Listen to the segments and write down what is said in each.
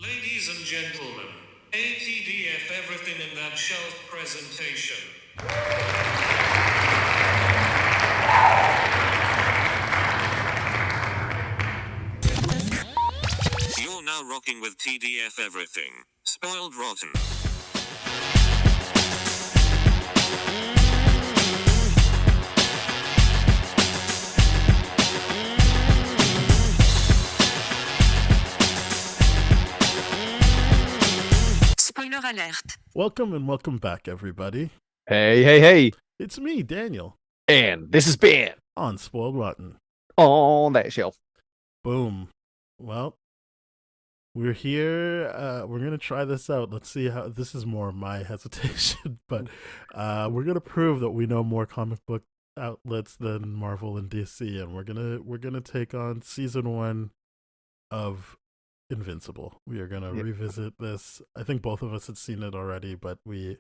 Ladies and gentlemen, ATDF everything in that shelf presentation. You're now rocking with TDF everything. Spoiled rotten. Spoiler alert. Welcome and welcome back, everybody. Hey. It's me, Daniel, And this is Ben on Spoiled Rotten. on that shelf. Boom. Well, we're here. We're going to try this out. Let's see how this is more my hesitation, but we're going to prove that we know more comic book outlets than Marvel and DC, and we're going to take on season 1 of Invincible. We are going to revisit this. I think both of us had seen it already, but we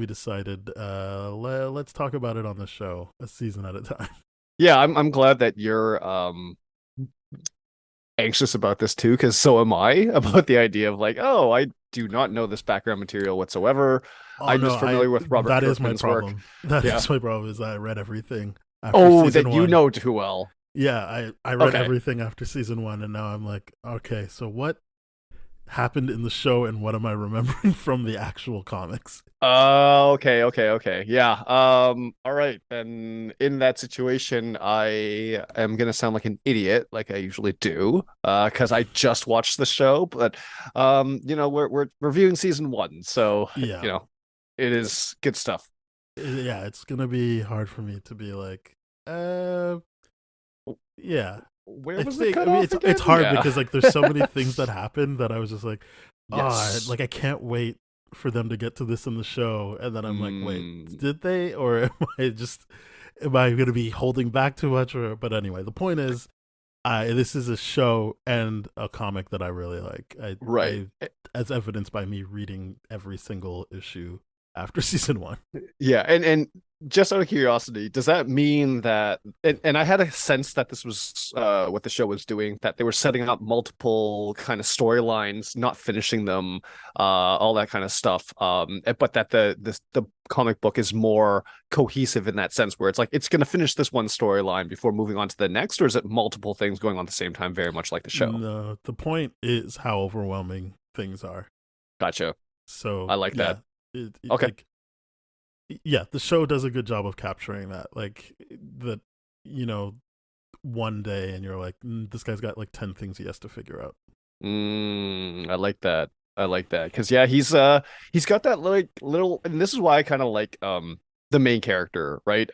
decided let's talk about it on the show, a season at a time. Yeah, I'm glad that you're anxious about this too, because so am I about the idea of like, oh, I do not know this background material whatsoever. I'm just familiar with Robert That Kirkman's is my problem. work. That is my problem. Is that I read everything after Oh, season that 1. you know too well. Yeah, I read Okay. everything after season 1, and now I'm like, okay, so what happened in the show, and what am I remembering from the actual comics? Okay. Yeah. All right. And in that situation, I am gonna sound like an idiot, like I usually do, because I just watched the show. But we're reviewing season 1, so Yeah, it is good stuff. yeah, it's gonna be hard for me to be like, yeah. Where I was think the I mean cutoff again? it's hard Yeah. because like there's so many things that happen that I was just like, Yes. like I can't wait for them to get to this in the show, and then I'm like, wait, Mm, did they, or am I going to be holding back too much? Or but anyway, the point is, this is a show and a comic that I really like. right. As evidenced by me reading every single issue after season 1. Yeah, and just out of curiosity, does that mean that and I had a sense that this was what the show was doing, that they were setting up multiple kind of storylines, not finishing them, all that kind of stuff. But that the comic book is more cohesive in that sense, where it's like it's gonna finish this one storyline before moving on to the next, or is it multiple things going on at the same time, very much like the show? No, the point is how overwhelming things are. Gotcha. So I like that. Okay. like, yeah, the show does a good job of capturing that. Like that, one day, and you're like, this guy's got like 10 things he has to figure out. I like that. Because yeah, he's got that like little, and this is why I kind of like the main character, right?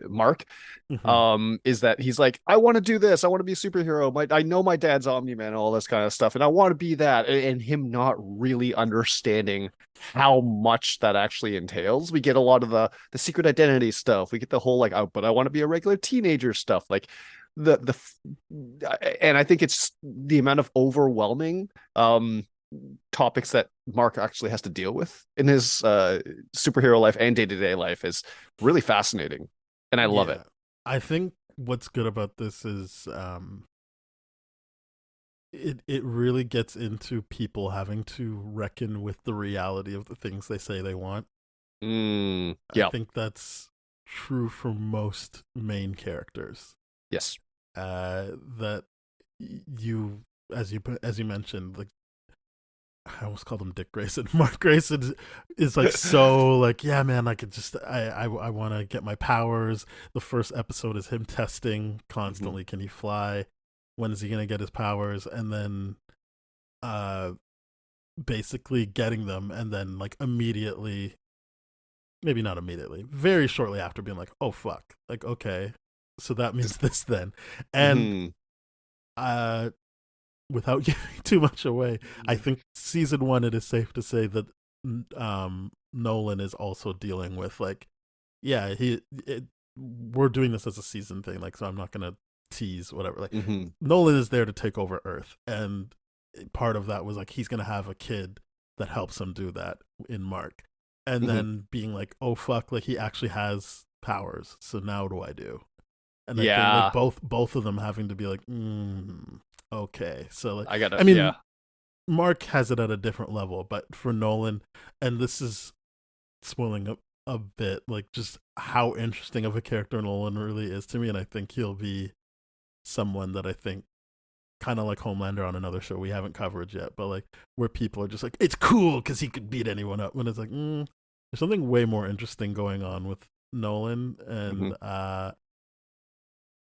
Mark, Mhm. is that he's like, I want to do this, I want to be a superhero. I know my dad's Omni-Man and all this kind of stuff, and I want to be that, and him not really understanding how much that actually entails. We get a lot of the secret identity stuff. We get the whole like, oh, but I want to be a regular teenager stuff. Like the and I think it's the amount of overwhelming topics that Mark actually has to deal with in his superhero life and day-to-day life is really fascinating, and I love it. Yeah. I think what's good about this is it really gets into people having to reckon with the reality of the things they say they want. I Yeah. think that's true for most main characters. Yes. That you, as you mentioned, like I almost called him Dick Grayson. Mark Grayson is like so like, yeah, man, I could just I want to get my powers. The first episode is him testing constantly. Can he fly? When is he gonna get his powers? And then, uh, basically getting them, and then like immediately, maybe not immediately, very shortly after, being like, oh fuck, like okay, so that means this then, and Mhm. uh without giving too much away, I think season 1, it is safe to say that Nolan is also dealing with like, yeah, we're doing this as a season thing, like, so I'm not gonna tease whatever. Like Nolan is there to take over Earth, and part of that was like he's gonna have a kid that helps him do that in Mark, and then being like, oh fuck, like he actually has powers, so now what do I do? And I think like Yeah. both of them having to be like, okay, so like, I gotta, I mean, yeah. Mark has it at a different level, but for Nolan, and this is spoiling a bit, like just how interesting of a character Nolan really is to me, and I think he'll be someone that I think kind of like Homelander on another show we haven't covered yet, but like where people are just like, it's cool because he could beat anyone up, when it's like, there's something way more interesting going on with Nolan, and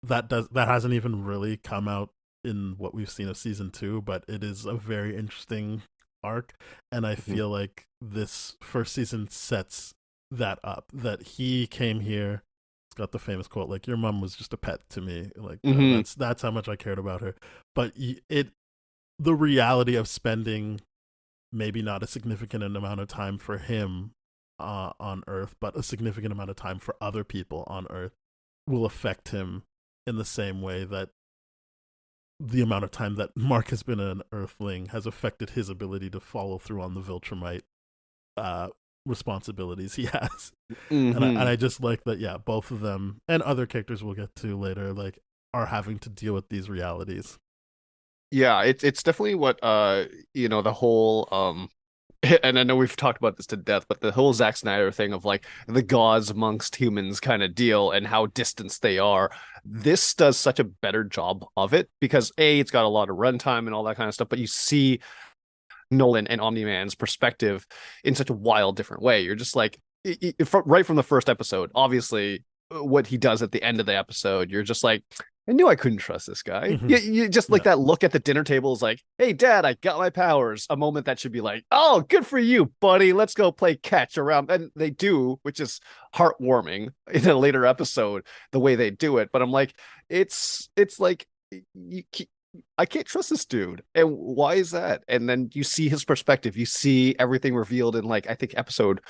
that hasn't even really come out in what we've seen of season 2, but it is a very interesting arc, and I feel like this first season sets that up, that he came here. It's got the famous quote, like, your mom was just a pet to me, like that's how much I cared about her. But the reality of spending maybe not a significant amount of time for him on Earth, but a significant amount of time for other people on Earth will affect him in the same way that the amount of time that Mark has been an Earthling has affected his ability to follow through on the Viltrumite responsibilities he has. And I just like that, yeah, both of them and other characters we'll get to later, like, are having to deal with these realities. Yeah, it's definitely what the whole and I know we've talked about this to death, but the whole Zack Snyder thing of like the gods amongst humans kind of deal and how distanced they are. This does such a better job of it because it's got a lot of runtime and all that kind of stuff, but you see Nolan and Omni-Man's perspective in such a wild different way. You're just like, right from the first episode, obviously what he does at the end of the episode, you're just like, I knew I couldn't trust this guy. You just like that look at the dinner table is like, hey, Dad, I got my powers. A moment that should be like, oh, good for you, buddy. Let's go play catch around. And they do, which is heartwarming in a later episode, the way they do it. But I'm like, it's like, I can't trust this dude. And why is that? And then you see his perspective. You see everything revealed in, like, I think episode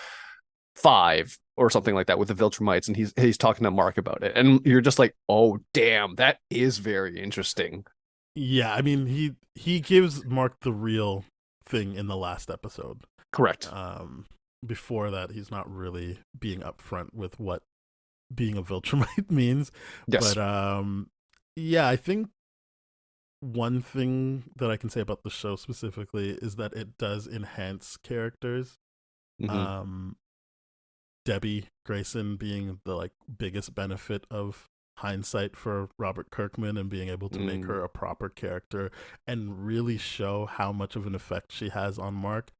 5 or something like that with the Viltrumites, and he's talking to Mark about it, and you're just like, oh damn, that is very interesting. Yeah, I mean, he gives Mark the real thing in the last episode. Correct. Before that, he's not really being upfront with what being a Viltrumite means. Yes. But yeah, I think one thing that I can say about the show specifically is that it does enhance characters. Debbie Grayson being the like biggest benefit of hindsight for Robert Kirkman, and being able to make her a proper character and really show how much of an effect she has on Mark.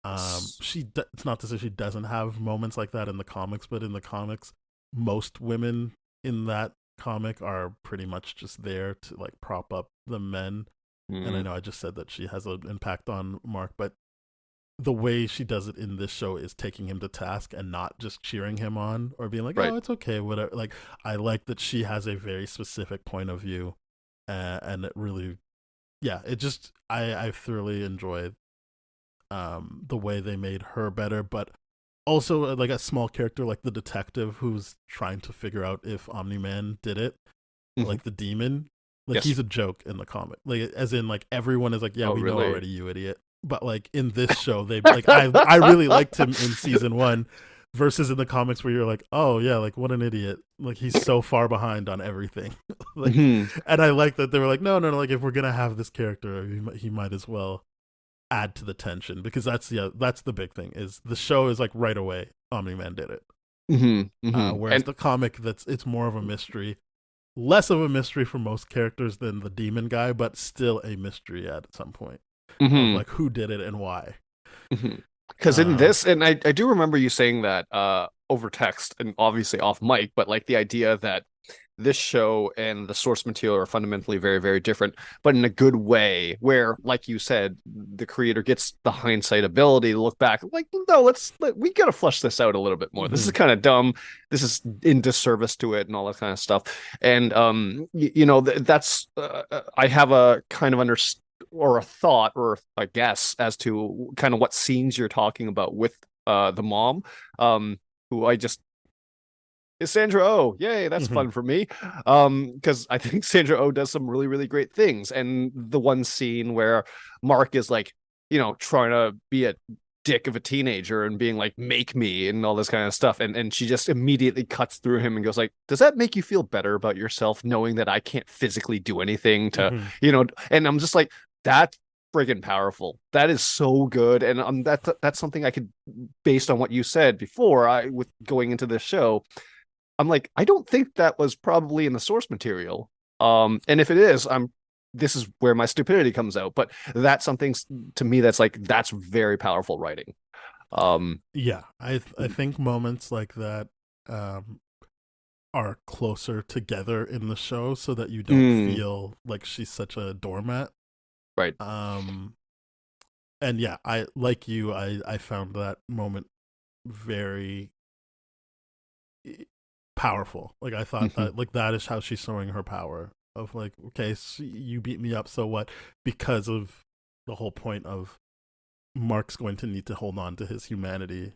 It's not to say she doesn't have moments like that in the comics, but in the comics, most women in that comic are pretty much just there to like prop up the men. And I know I just said that she has an impact on Mark, but the way she does it in this show is taking him to task and not just cheering him on or being like, oh, it's okay, whatever. Like, I like that she has a very specific point of view, and it really, yeah, it just, I thoroughly enjoyed the way they made her better, but also like a small character like the detective who's trying to figure out if Omni-Man did it, like the demon, like he's a joke in the comic, like as in like everyone is like, yeah, we know already, you idiot. But like in this show, they like I really liked him in season 1, versus in the comics where you're like, oh yeah, like what an idiot, like he's so far behind on everything. Like, and I like that they were like, no, like if we're gonna have this character, he might as well add to the tension, because that's the big thing, is the show is like right away Omni-Man did it. Whereas the comic, it's more of a mystery, less of a mystery for most characters than the demon guy, but still a mystery at some point. Of like who did it and why. Because in this, and I do remember you saying that over text and obviously off mic, but like the idea that this show and the source material are fundamentally very, very different, but in a good way, where, like you said, the creator gets the hindsight ability to look back like, no, we gotta flush this out a little bit more. This is kind of dumb. This is in disservice to it and all that kind of stuff. And that's I have a kind of or a thought or a guess as to kind of what scenes you're talking about with the mom, who I just is Sandra Oh. Yay, that's fun for me. Because I think Sandra Oh does some really, really great things. And the one scene where Mark is like, trying to be a dick of a teenager and being like, make me, and all this kind of stuff. And she just immediately cuts through him and goes like, does that make you feel better about yourself, knowing that I can't physically do anything to, and I'm just like, that friggin' powerful. That is so good, and that's something I could, based on what you said before, I with going into this show, I'm like, I don't think that was probably in the source material. And if it is, this is where my stupidity comes out. But that's something to me that's like that's very powerful writing. Um, Yeah, I think moments like that um, are closer together in the show, so that you don't mm, feel like she's such a doormat. right. Um, and yeah, I like you. I found that moment very powerful. Like I thought Hmm. that like that is how she's showing her power of like, okay, so you beat me up, so what? Because of the whole point of Mark's going to need to hold on to his humanity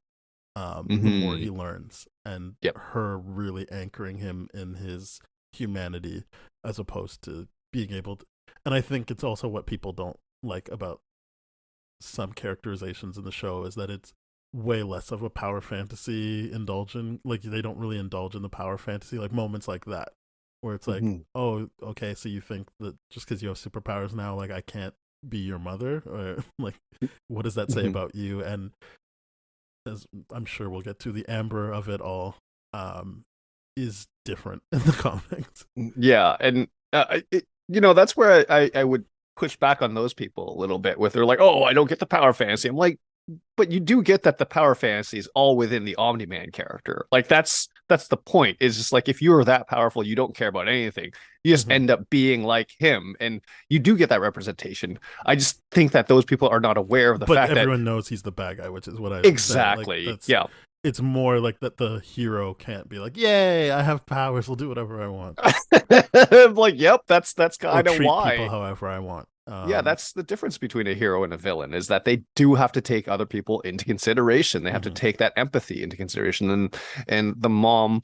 the more Hmm. he learns, and Yep. her really anchoring him in his humanity as opposed to being able to. And I think it's also what people don't like about some characterizations in the show is that it's way less of a power fantasy indulgent. Like they don't really indulge in the power fantasy, like moments like that where it's like, Hmm. oh, okay, so you think that just because you have superpowers now, like I can't be your mother, or like what does that say Hmm. about you? And as I'm sure we'll get to, the Amber of it all um, is different in the comics. Yeah, and that's where I would push back on those people a little bit with they're like, oh, I don't get the power fantasy. I'm like, but you do get that the power fantasy is all within the Omni-Man character. Like that's the point. Is just like if you are that powerful, you don't care about anything. You just Mm-hmm. end up being like him, and you do get that representation. I just think that those people are not aware of the But fact that everyone knows he's the bad guy, which is what I'm saying. Like exactly, that's yeah. it's more like that the hero can't be like, "Yay, I have powers. I'll do whatever I want," Like, yep, that's or kind of treat people why. however I want. Yeah, that's the difference between a hero and a villain is that they do have to take other people into consideration. They have to Mm-hmm. take that empathy into consideration, and the mom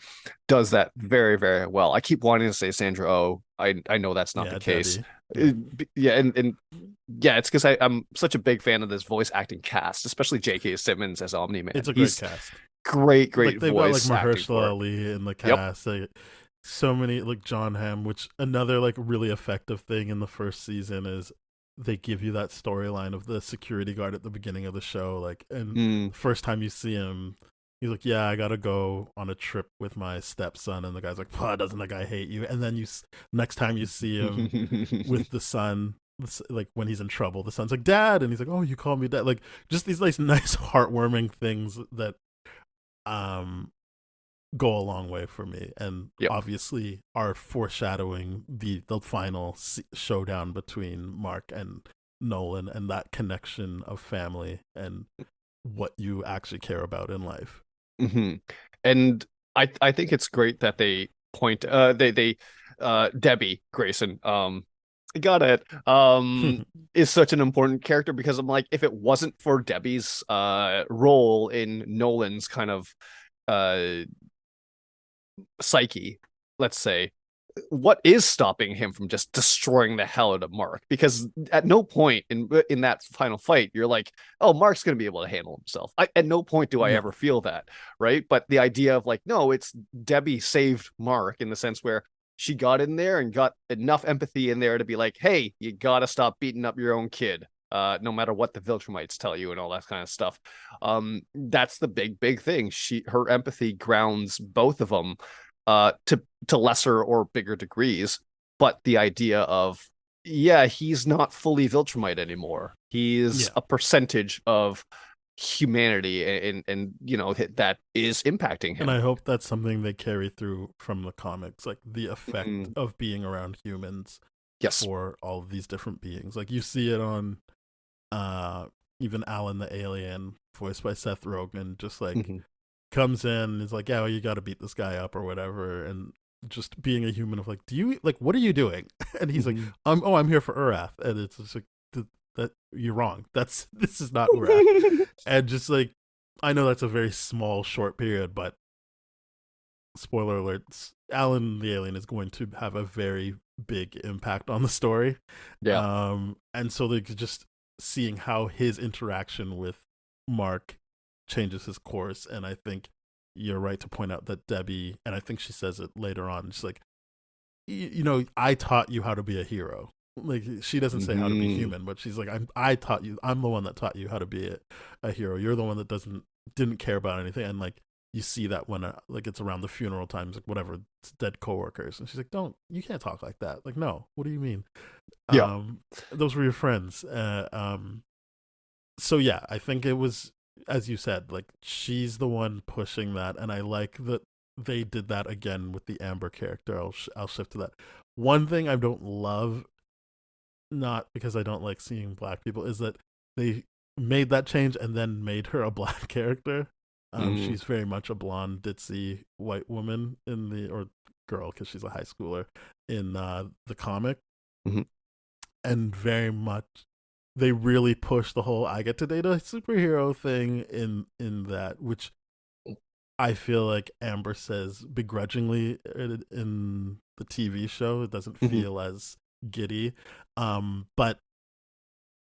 does that very, very well. I keep wanting to say Sandra Oh. I know that's not the Yeah, case. Debbie. Yeah, Uh, yeah, and yeah, it's because I'm such a big fan of this voice acting cast, especially J.K. Simmons as Omni-Man. it's a great He's cast. great, Like great they've got like voice acting Mahershala for it. Ali in the Yep. cast. So many like John Hamm, which another like really effective thing in the first season is they give you that storyline of the security guard at the beginning of the show. Like, and Mm. the first time you see him, he's like, "Yeah, I gotta go on a trip with my stepson," and the guy's like, "Oh, doesn't the guy hate you?" And then next time you see him with the son. Like when he's in trouble, the son's like, "Dad," and he's like, "Oh, you call me dad." Like just these nice heartwarming things that um go a long way for me, and Yep. obviously are foreshadowing the final showdown between Mark and Nolan, and that connection of family and what you actually care about in life. Hmm. And I think it's great that they point they Debbie Grayson got it is such an important character because I'm like if it wasn't for Debbie's role in Nolan's kind of uh psyche, let's say, what is stopping him from just destroying the hell out of Mark? Because at no point in that final fight, you're like, oh, Mark's going to be able to handle himself. At no point do I ever No, feel that, right? But the idea of like, no, it's Debbie saved Mark in the sense where she got in there and got enough empathy in there to be like, hey, you got to stop beating up your own kid. No matter what the Viltrumites tell you and all that kind of stuff. That's the big thing. Her empathy grounds both of them to lesser or bigger degrees. But the idea of yeah, he's not fully Viltrumite anymore. He's yeah, a percentage of humanity, and that is impacting and him. I hope that's something they carry through from the comics, like the effect Mm, of being around humans yes. for all of these different beings. Like you see it on uh even Alan the alien, voiced by Seth Rogen, just like Hmm. comes in and is like, yeah, well, you got to beat this guy up or whatever, and just being a human of like, do you like what are you doing? And he's like, Hmm. I'm here for Urath, and it's just like that you're wrong. That's this is not Urath, and just like I know that's a very small short period, but spoiler alerts, Alan the alien is going to have a very big impact on the story, Yeah. and so like just seeing how his interaction with Mark changes his course. And I think you're right to point out that Debbie, and I think she says it later on, she's like, you know, I taught you how to be a hero. Like she doesn't say how to be Mhm. human, but she's like, I taught you. I'm the one that taught you how to be a hero. You're the one that didn't care about anything. And like you see that when like it's around the funeral times, like whatever, it's dead coworkers, and she's like, don't, you can't talk like that. Like, no, what do you mean? Yeah. Those were your friends. So yeah, I think it was, as you said, like she's the one pushing that, and I like that they did that again with the Amber character. I'll shift to that. One thing I don't love, not because I don't like seeing black people, is that they made that change and then made her a black character. Mm, She's very much a blonde, ditzy white woman in the, or girl because she's a high schooler in the comic, mhm. and very much they really push the whole I get to date a superhero thing in that, which I feel like Amber says begrudgingly in the TV show. It doesn't Mhm. feel as giddy, but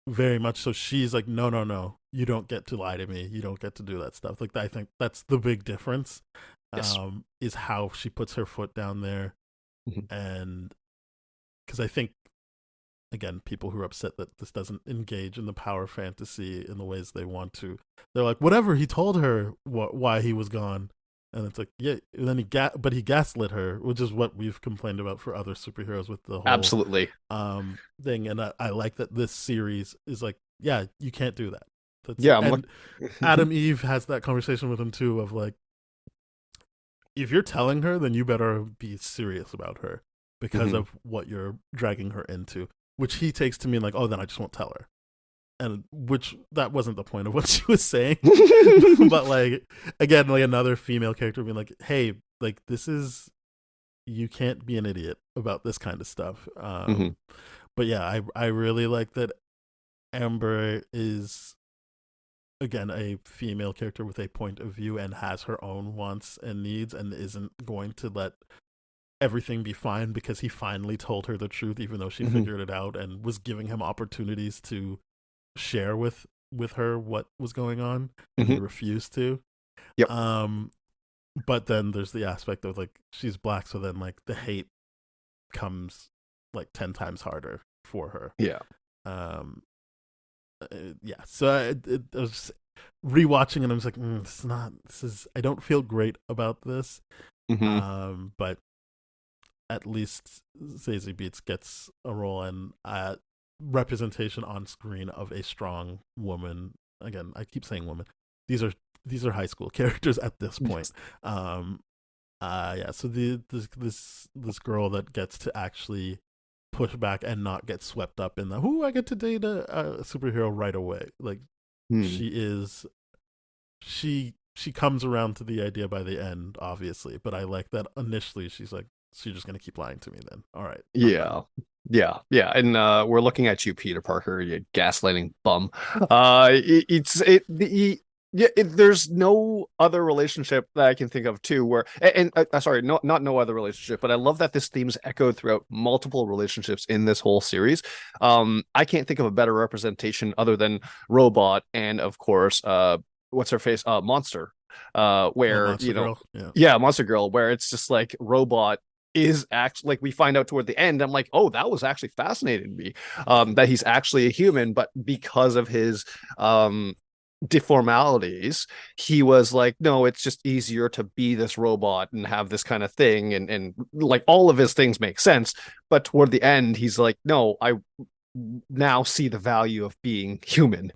very much so. She's like, no, no, no, you don't get to lie to me. You don't get to do that stuff. Like I think that's the big difference. Yes. Is how she puts her foot down there, Mhm. and because I think again, people who are upset that this doesn't engage in the power fantasy in the ways they want to, they're like, whatever. He told her why he was gone, and it's like, yeah. And then but he gaslit her, which is what we've complained about for other superheroes with the whole Absolutely. thing. And I like that this series is like, yeah, you can't do that. That's Yeah, I'm and like Adam Eve has that conversation with him too of like, if you're telling her, then you better be serious about her because Mhm. of what you're dragging her into, which he takes to mean like, oh, then I just won't tell her. And which that wasn't the point of what she was saying. But like again, like another female character being like, hey, like this is, you can't be an idiot about this kind of stuff. Mhm. But yeah, I really like that Amber is again a female character with a point of view and has her own wants and needs and isn't going to let everything be fine because he finally told her the truth even though she Mhm. figured it out and was giving him opportunities to share with her what was going on, and he Mhm. refused to. Yep. um but then there's the aspect of like she's black, so then like the hate comes like 10 times harder for her. Yeah. um yeah, so I was rewatching and I was like, this is, I don't feel great about this. Mhm. But at least Zazie Beats gets a role and representation on screen of a strong woman. Again, I keep saying woman. These are these are high school characters at this point. Yes. Um, yeah. So this girl that gets to actually push back and not get swept up in the who I get to date a superhero right away. Like Hmm. she is, she comes around to the idea by the end, obviously. But I like that initially she's like, so you're just gonna keep lying to me then? All right, I'm done. Yeah. Yeah. Yeah. And we're looking at you, Peter Parker, you gaslighting bum. It's it the yeah, there's no other relationship that I can think of too where sorry, not no other relationship, but I love that this theme's echoed throughout multiple relationships in this whole series. I can't think of a better representation other than Robot and of course what's her face? Monster. Oh, Where, Monster Girl. Yeah. yeah, Monster Girl, where it's just like Robot is actually like we find out toward the end. I'm like, oh, that was actually fascinating to me. That he's actually a human, but because of his deformalities, he was like, no, it's just easier to be this robot and have this kind of thing, and like all of his things make sense. But toward the end, he's like, no, I now see the value of being human.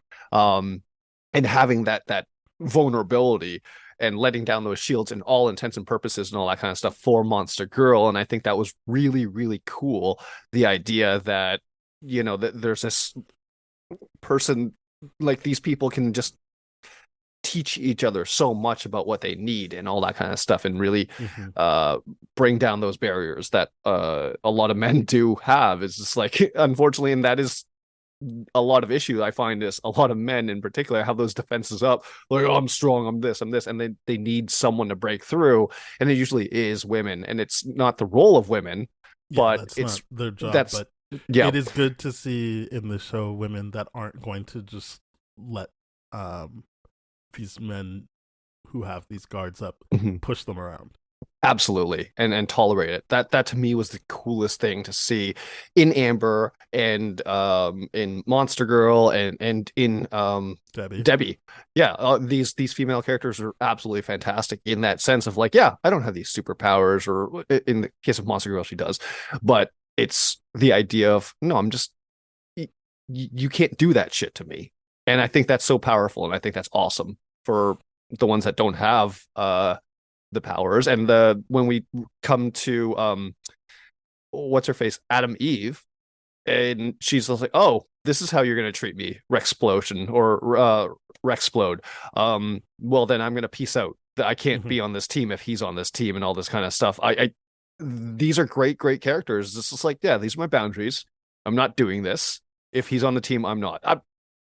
And having that vulnerability and letting down those shields and all intents and purposes and all that kind of stuff for Monster Girl. And I think that was really, really cool. The idea that, that there's this person, like these people can just teach each other so much about what they need and all that kind of stuff, and really Mm-hmm. uh bring down those barriers that a lot of men do have. It's just like, unfortunately, and that is a lot of issue I find is a lot of men in particular have those defenses up, like, oh, I'm strong, I'm this, and they need someone to break through, and it usually is women, and it's not the role of women, Yeah, but that's it's not their job, that's but yeah. it is good to see in the show women that aren't going to just let um these men who have these guards up Mhm. push them around. Absolutely, and tolerate it. That to me was the coolest thing to see in Amber and in Monster Girl and in Debbie. Debbie. Yeah, these female characters are absolutely fantastic in that sense of like, yeah, I don't have these superpowers, or in the case of Monster Girl, she does, but it's the idea of no, I'm just you can't do that shit to me, and I think that's so powerful, and I think that's awesome for the ones that don't have the powers. And the when we come to what's her face, Adam Eve, and she's just like, oh, this is how you're gonna treat me, Rexplosion or Rexplode. Well then I'm gonna peace out. I can't Hmm. be on this team if he's on this team and all this kind of stuff. I these are great characters. This is like, yeah, these are my boundaries. I'm not doing this. If he's on the team, I'm not.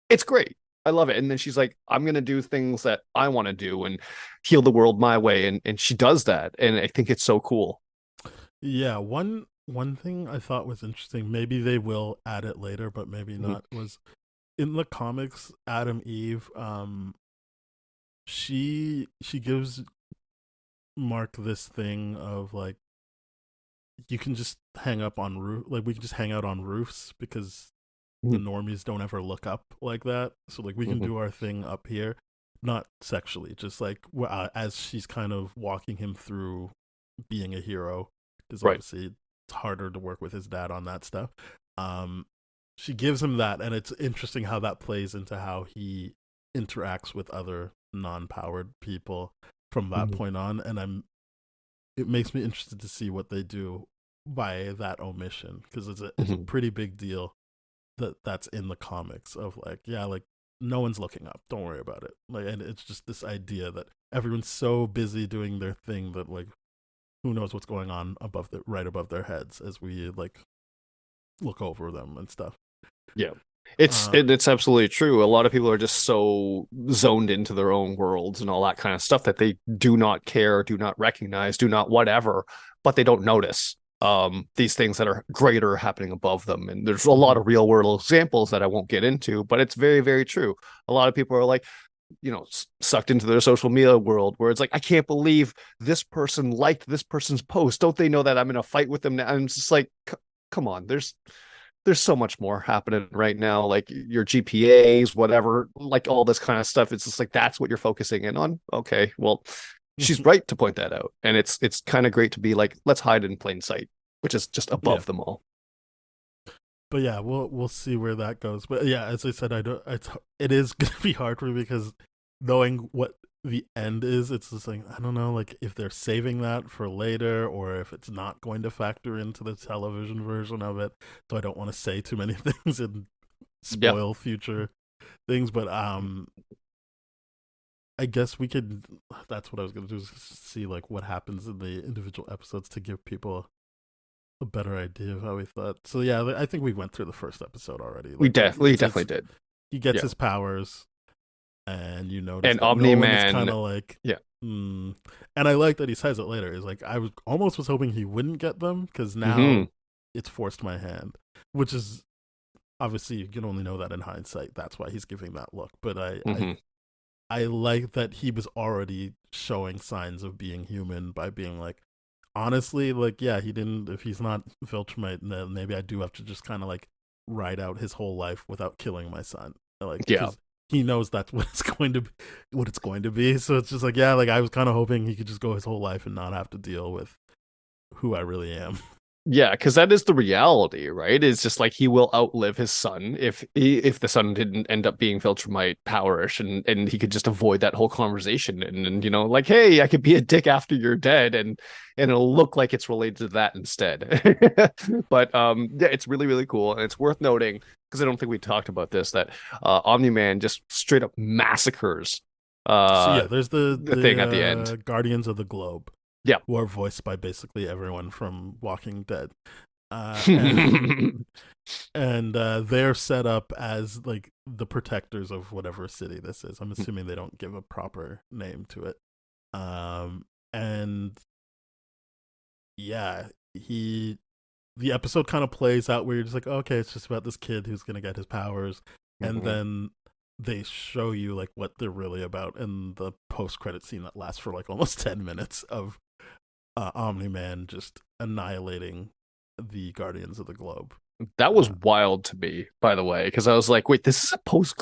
It's great. I love it. And then she's like, I'm gonna do things that I want to do and heal the world my way. And she does that. And I think it's so cool. Yeah, one thing I thought was interesting, maybe they will add it later, but maybe Mhm. not, was in the comics, Adam Eve, she gives Mark this thing of like, you can just hang up on roof, like we can just hang out on roofs because the Mhm. normies don't ever look up like that. So like we can Mhm. do our thing up here, not sexually, just like as she's kind of walking him through being a hero, because Right. obviously it's harder to work with his dad on that stuff. Um, she gives him that, and it's interesting how that plays into how he interacts with other non-powered people from that Mhm. point on. And it makes me interested to see what they do by that omission, because it's a Mhm. pretty big deal that's in the comics of like, yeah, like no one's looking up, don't worry about it, like, and it's just this idea that everyone's so busy doing their thing that like who knows what's going on above the right above their heads as we like look over them and stuff. Yeah. uh It's absolutely true. A lot of people are just so zoned into their own worlds and all that kind of stuff that they do not care, do not recognize, do not whatever, but they don't notice these things that are greater happening above them. And there's a lot mhm. of real world examples that I won't get into, but it's very true. A lot of people are like, sucked into their social media world where it's like, I can't believe this person liked this person's post. Don't they know that I'm in a fight with them now? And it's just like, come on, there's so much more happening right now, like your GPAs, whatever, like all this kind of stuff. It's just like that's what you're focusing in on. Okay, well, she's right to point that out, and it's kind of great to be like, let's hide in plain sight, which is just Yeah, above them all. but yeah, we'll see where that goes. But yeah, as I said, I don't. It is gonna be hard for me because knowing what the end is, it's just like I don't know, like if they're saving that for later or if it's not going to factor into the television version of it. So I don't want to say too many things and Yeah, spoil future things. But I guess we could. That's what I was gonna do, is see like what happens in the individual episodes to give people a better idea of how we thought. So yeah, I think we went through the first episode already. we Like definitely it's did. he gets Yeah, his powers, and you notice and that no Omni one is Man. kind of like, Yeah. hmm. And I like that he says it later. He's like, I was hoping he wouldn't get them because Hmm. now it's forced my hand, which is obviously you can only know that in hindsight. That's why he's giving that look. But Hmm. I like that he was already showing signs of being human by being like, honestly, like, yeah, he didn't. If he's not Viltrumite, then maybe I do have to just kind of like ride out his whole life without killing my son, like, Yeah. because he knows that's what it's going to be, what it's going to be. So it's just like, yeah, like I was kind of hoping he could just go his whole life and not have to deal with who I really am. Yeah, because that is the reality, right? It's just like he will outlive his son if the son didn't end up being Viltrumite powerish, and he could just avoid that whole conversation, and like, hey, I could be a dick after you're dead, and it'll look like it's related to that instead. But yeah, it's really cool, and it's worth noting because I don't think we talked about this, that Omni Man just straight up massacres So yeah, there's the the thing at the end. Guardians of the Globe, Yeah. who are voiced by basically everyone from Walking Dead, and they're set up as like the protectors of whatever city this is. I'm assuming they don't give a proper name to it. And yeah, he the episode kind of plays out where you're just like, okay, it's just about this kid who's gonna get his powers, and Mhm. then they show you like what they're really about in the post credit scene that lasts for like almost 10 minutes of Omni-Man just annihilating the Guardians of the Globe. That was Uh, wild to me, by the way, because I was like, wait, this is a post.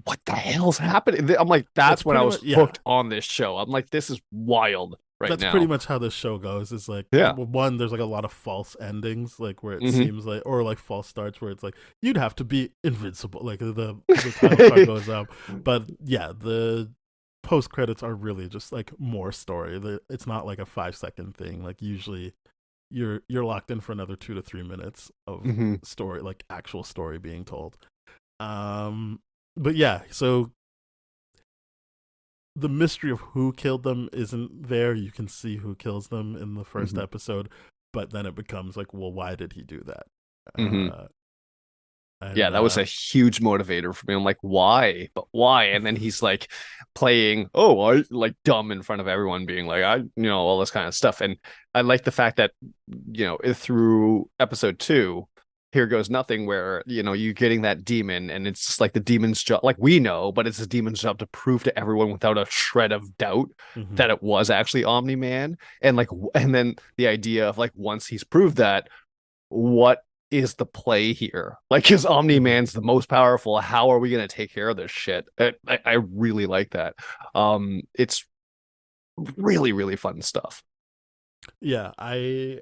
What the hell's happening? I'm like, that's that's when I pretty was much, yeah. hooked on this show. I'm like, this is wild right That's pretty now. much how this show goes. Is like, Yeah. one, there's like a lot of false endings, like where it Hmm. seems like, or like false starts where it's like you'd have to be invincible, like the title card goes up. But yeah, the post credits are really just like more story. It's not like a 5 second thing. Like usually you're locked in for another 2 to 3 minutes of Hmm. story, like actual story being told. Um, but yeah, so the mystery of who killed them isn't there. You can see who kills them in the first Hmm. episode, but then it becomes like, well, why did he do that? Hmm. Uh, Yeah, and that was a huge motivator for me. I'm like, why? But why? And then he's like playing, oh, I like dumb in front of everyone, being like, all this kind of stuff. And I like the fact that, through episode 2, Here Goes Nothing, where, you're getting that demon, and it's just like the demon's job, like we know, but it's the demon's job to prove to everyone without a shred of doubt Mhm. that it was actually Omni-Man. And like, and then the idea of like, once he's proved that, what is the play here? Like, is Omni Mhm. Man's the most powerful? How are we going to take care of this shit? I really like that. It's really, really fun stuff. Yeah, I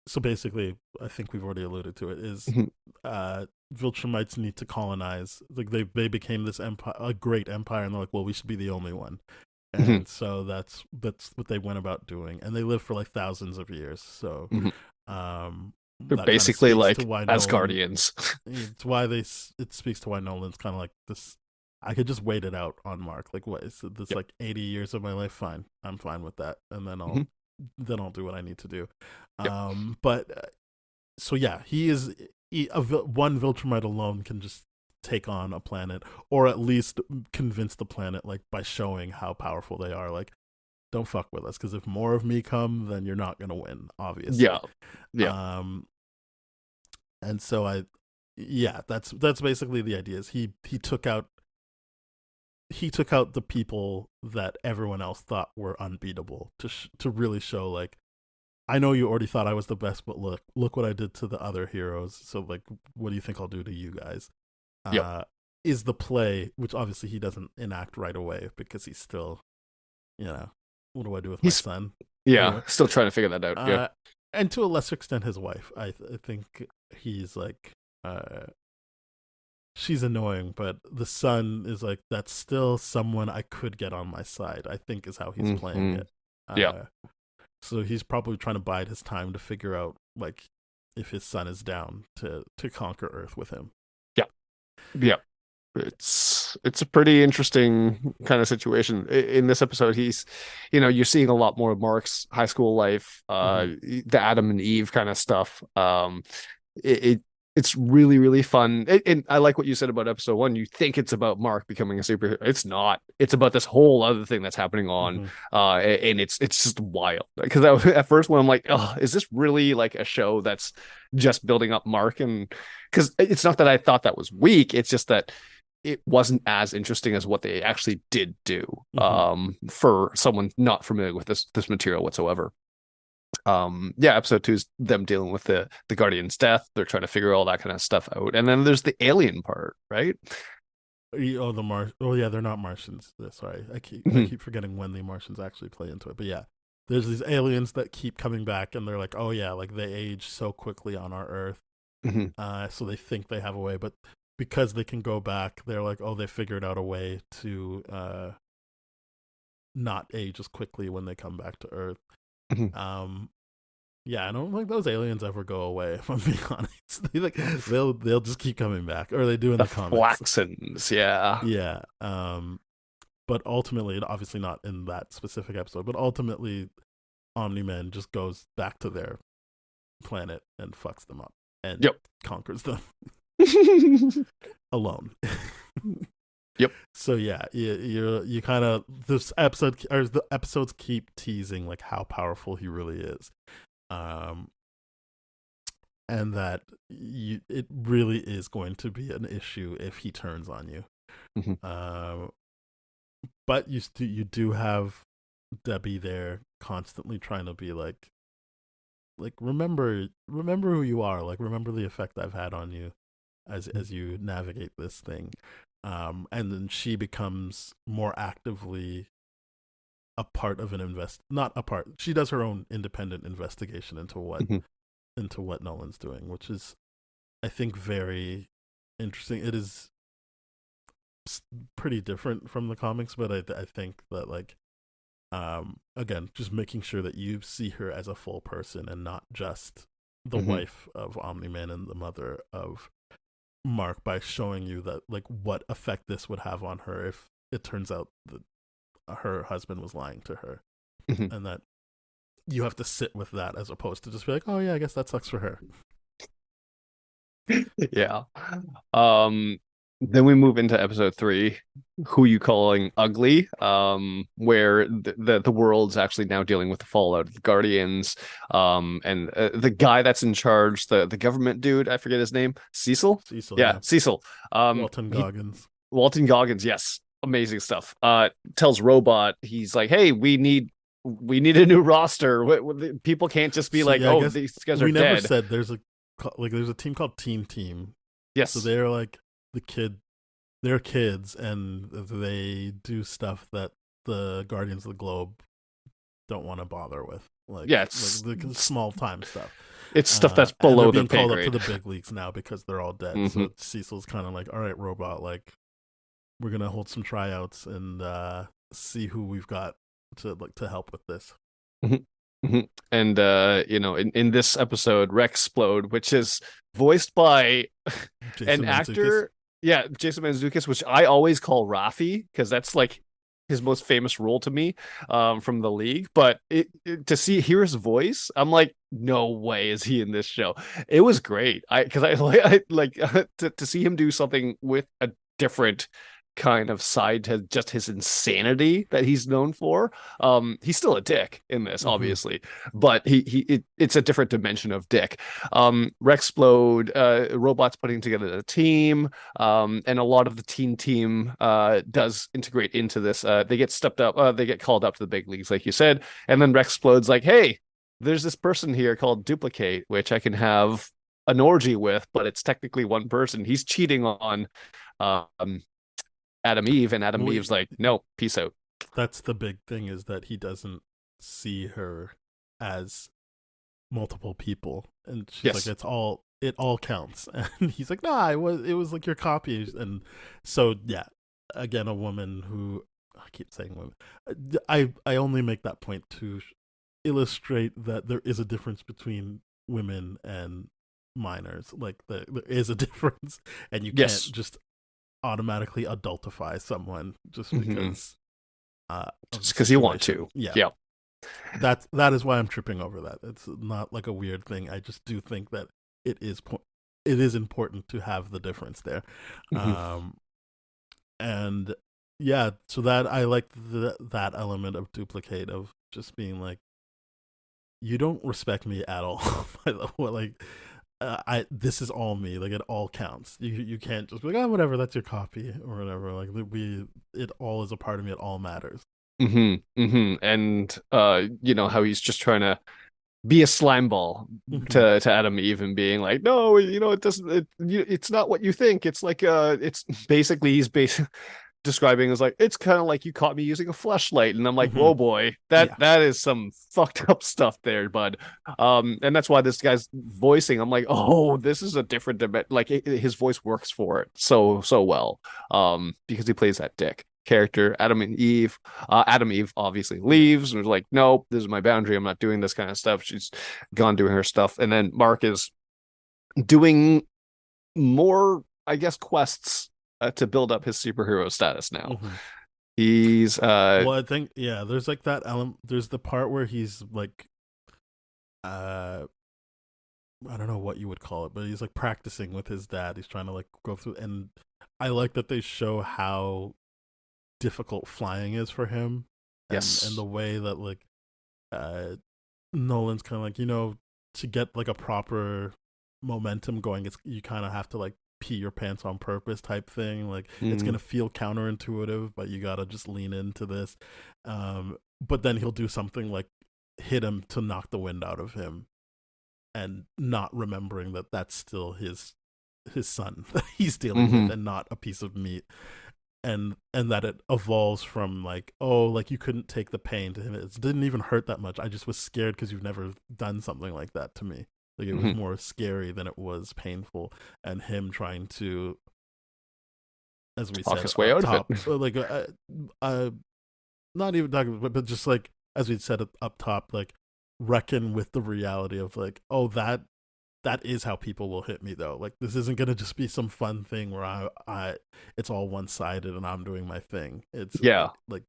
so basically, I think we've already alluded to it. Is Mhm. Viltrumites need to colonize? Like they became this empire, a great empire, and they're like, well, we should be the only one. Mhm. And so that's what they went about doing, and they lived for like thousands of years. So, Mhm. um, They're that kind of basically speaks to like why Nolan. Asgardians. It's why it speaks to why Nolan's kind of like this. I could just wait it out on Mark. Like, what is this? Yep. Like 80 years of my life? Fine, I'm fine with that, and then Mhm. I'll do what I need to do. Yep. But so yeah, one Viltrumite alone can just take on a planet, or at least convince the planet, like by showing how powerful they are. Like, don't fuck with us, because if more of me come, then you're not gonna win, obviously. Yeah. Yeah. Um, and so yeah, that's basically the idea. Is he took out the people that everyone else thought were unbeatable to really show, like, I know you already thought I was the best, but look what I did to the other heroes. So like, what do you think I'll do to you guys? Yep. Uh, is the play, which obviously he doesn't enact right away because he's still, what do I do with my He's son? yeah, Anyway, still trying to figure that out. Yeah. uh, and to a lesser extent, his wife. I think he's like, she's annoying, but the son is like, that's still someone I could get on my side, I think, is how he's playing Hmm. it. Yeah. So he's probably trying to bide his time to figure out, like, if his son is down to conquer Earth with him. Yeah. Yeah. It's a pretty interesting kind of situation. In this episode, you're seeing a lot more of Mark's high school life, Mm-hmm. the Adam and Eve kind of stuff. It, it it's really, really fun. And I like what you said about episode 1. You think it's about Mark becoming a superhero. It's not. It's about this whole other thing that's happening on, Mm-hmm. and it's just wild. Because at first when I'm like, oh, is this really like a show that's just building up Mark? And because it's not that I thought that was weak. It's just that it wasn't as interesting as what they actually did do, Mm-hmm. for someone not familiar with this material whatsoever. Yeah, episode 2 is them dealing with the Guardian's death. They're trying to figure all that kind of stuff out, and then there's the alien part, right? Oh, Oh, yeah, they're not Martians. Sorry, I Mhm. keep forgetting when the Martians actually play into it. But yeah, there's these aliens that keep coming back, and they're like, oh yeah, like they age so quickly on our Earth. Mhm. So they think they have a way, but because they can go back, they're like, oh, they figured out a way to not age as quickly when they come back to Earth. Mhm. Um, yeah, I don't think those aliens ever go away. If I'm being honest, they'll just keep coming back, or they do in The the comics. Flaxons, yeah. Yeah. But ultimately, obviously not in that specific episode, but ultimately, Omni Man just goes back to their planet and fucks them up and Yep. conquers them alone. Yep. So yeah, you kind of, this episode, or the episodes keep teasing like how powerful he really is, um, and that it really is going to be an issue if he turns on you. Mhm. But you do have Debbie there constantly trying to be like remember who you are, like remember the effect I've had on you as you navigate this thing. And then she becomes more actively a part of an not a part. She does her own independent investigation Mhm. into what Nolan's doing, which is, I think, very interesting. It is pretty different from the comics, but I think that like again, just making sure that you see her as a full person and not just the Mhm. wife of Omni-Man and the mother of Mark, by showing you that like what effect this would have on her if it turns out that her husband was lying to her, Mhm. and that you have to sit with that as opposed to just be like, oh yeah, I guess that sucks for her. Yeah. Um, then we move into episode 3, who you calling ugly, where the world's actually now dealing with the fallout of the Guardians, and the guy that's in charge, the government dude, I forget his name, Cecil. Cecil, Yeah, yeah. Cecil. Walton He Goggins. Walton Goggins, yes, amazing stuff. Tells Robot, he's like, hey, we need a new roster. People can't just be So like, yeah, I oh, guess these guys are we never dead. said there's a team called Teen Team. So Yes, they're like they're kids, and they do stuff that the Guardians of the Globe don't want to bother with, yeah, like the small time stuff. it's stuff that's And they're below their being pay called up to grade. the big leagues now because they're all dead. Hmm. So Cecil's kind of like, all right, Robot, like we're gonna hold some tryouts and see who we've got to help with this. Hmm. Hmm. And in this episode, Rexplode, which is voiced by an Jason Mantzoukas. actor, yeah, Jason Mantzoukas, which I always call Rafi because that's like his most famous role to me, from the league. But to hear his voice, I'm like, no way is he in this show. It was great. I like to see him do something with a different kind of side to just his insanity that he's known for. He's still a dick in this, Mm-hmm. obviously, but it's a different dimension of dick. Rexplode, robots putting together a team, and a lot of the teen team does integrate into this. They get stepped up, they get called up to the big leagues, like you said, and then Rexplode's like, hey, there's this person here called Duplicate, which I can have an orgy with, but it's technically one person. He's cheating on um, Adam Eve, and Adam Well, Eve's like, no, peace out. that's the big thing, is that he doesn't see her as multiple people, and she's like, Yes. it all counts, and he's like, nah, it was like your copy, and so yeah, again, a woman who, I keep saying women, I only make that point to illustrate that there is a difference between women and minors, like there is a difference, and you can't Yes. just automatically adultify someone just Mm-hmm. because of Just the because you want situation. to. Yeah, Yeah. that is why I'm tripping over that. It's not like a weird thing. I just do think that it is it is important to have the difference there. Mm-hmm. um and yeah, so that I like that element of Duplicate, of just being like, you don't respect me at all. By the way, like I this is all me. Like it all counts. You can't just be like, oh, whatever, that's your copy or whatever. Like it all is a part of me. It all matters. Mm-hmm. Mm-hmm. And how he's just trying to be a slime ball Hmm. to Adam Eve, and being like, no, it doesn't, it's not what you think. It's like it's basically, he's basically describing as like, it's kind of like you caught me using a flashlight, and I'm like, Hmm. whoa boy, that Yeah. that is some fucked up stuff there, bud. And that's why this guy's voicing, I'm like, oh, this is a different like his voice works for it so well, because he plays that dick character. Adam Eve obviously Yeah. leaves and was like, nope, this is my boundary, I'm not doing this kind of stuff. She's gone doing her stuff, and then Mark is doing more, I guess, quests to build up his superhero status now. Hmm. He's Well, I think, yeah, there's like that element. There's the part where he's like, uh, I don't know what you would call it, but he's like practicing with his dad. He's trying to like go through, and I like that they show how difficult flying is for him, and yes. the way that like uh Nolan's kind of like, to get like a proper momentum going, it's you kind of have to like pee your pants on purpose type thing. Like it's Mm-hmm. gonna feel counterintuitive, but you gotta just lean into this. But then he'll do something like hit him to knock the wind out of him, and not remembering that that's still his son that he's dealing with, and not a piece of meat. And that it evolves from like, oh, like you couldn't take the pain, to him it didn't even hurt that much. I just was scared because you've never done something like that to me. Like it was more scary than it was painful, and him trying to, as we Talk said, his way up out of top, like not even talking, but just like as we said up top, like reckon with the reality of like, oh, that is how people will hit me though. Like this isn't gonna just be some fun thing where I it's all one sided and I'm doing my thing. It's like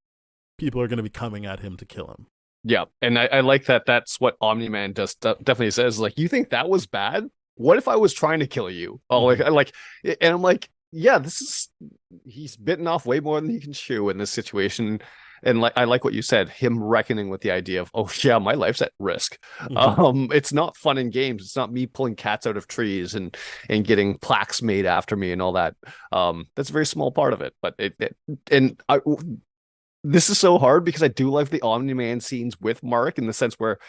people are gonna be coming at him to kill him. Yeah, and I like that. That's what Omni-Man does. Definitely says like, you think that was bad? What if I was trying to kill you? Oh, and I'm like, yeah, he's bitten off way more than he can chew in this situation. And like, I like what you said, him reckoning with the idea of, oh yeah, my life's at risk. It's not fun in games. It's not me pulling cats out of trees and getting plaques made after me and all that. That's a very small part of it, but this is so hard because I do like the Omni-Man scenes with Mark in the sense where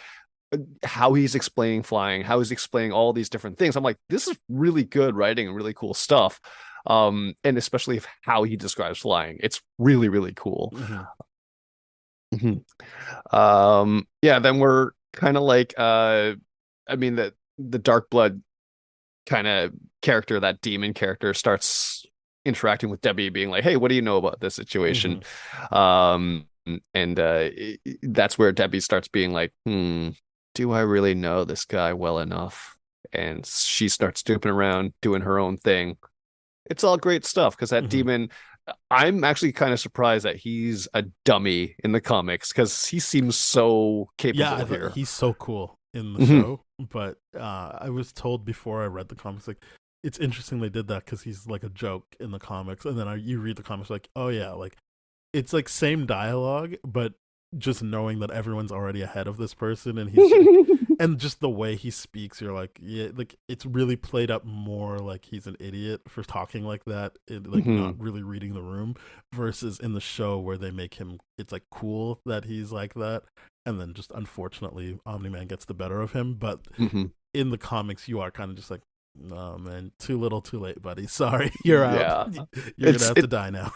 how he's explaining flying, how he's explaining all these different things. I'm like, this is really good writing and really cool stuff. And especially how he describes flying. It's really, really cool. Yeah, then we're kind of like I mean the Dark Blood kind of character, that demon character, starts interacting with Debbie, being like, hey, what do you know about this situation? And that's where Debbie starts being like, do I really know this guy well enough? And she starts snooping around doing her own thing. It's all great stuff because that demon, I'm actually kind of surprised that he's a dummy in the comics because he seems so capable here. He's so cool in the show, but I was told before I read the comics, like, it's interesting they did that because he's like a joke in the comics, and then you read the comics like, oh yeah, like it's like same dialogue, but just knowing that everyone's already ahead of this person, and he's and just the way he speaks, you're like, yeah, like it's really played up more like he's an idiot for talking like that, like not really reading the room, versus in the show where they make him, it's like cool that he's like that, and then just unfortunately Omni-Man gets the better of him. But in the comics, you are kind of just like, no, man, too little, too late, buddy. Sorry, you're out. You're gonna have to die now.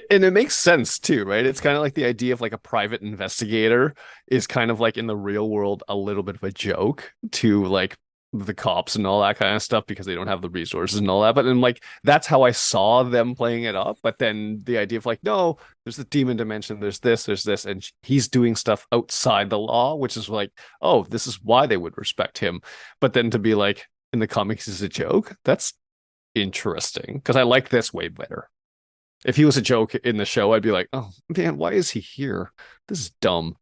And it makes sense too, right? It's kind of like the idea of like a private investigator is kind of like in the real world a little bit of a joke to like the cops and all that kind of stuff because they don't have the resources and all that. But then like that's how I saw them playing it up. But then the idea of like, no, there's the demon dimension, there's this, and he's doing stuff outside the law, which is like, oh, this is why they would respect him. But then to be like, in the comics is a joke, that's interesting because I like this way better. If he was a joke in the show, I'd be like, oh man, why is he here? This is dumb.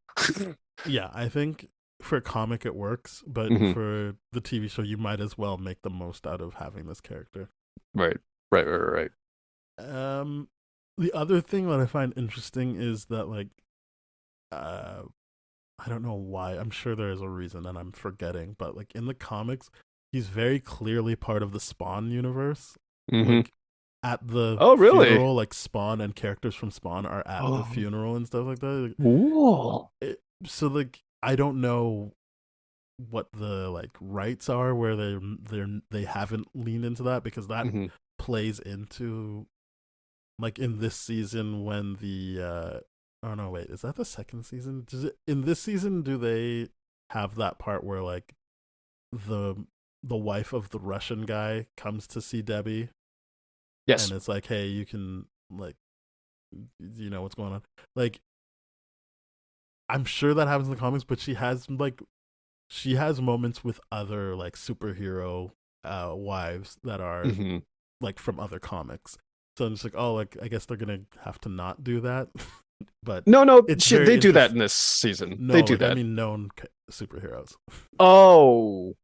Yeah, I think for a comic it works, but for the TV show, you might as well make the most out of having this character. Right. The other thing that I find interesting is that like I don't know why, I'm sure there is a reason and I'm forgetting, but like in the comics he's very clearly part of the Spawn universe. Like at the funeral, like Spawn and characters from Spawn are at the funeral and stuff like that. So like I don't know what the like rights are where they haven't leaned into that, because that plays into like in this season when the oh no, wait, is that the second season? In this season do they have that part where like the wife of the Russian guy comes to see Debbie? Yes. And it's like, hey, you can like, you know what's going on. Like, I'm sure that happens in the comics, but she has moments with other like superhero wives that are like from other comics. So I'm just like, oh, like I guess they're gonna have to not do that. But no, they do that in this season. No, they do like, that. I mean, known superheroes. Oh,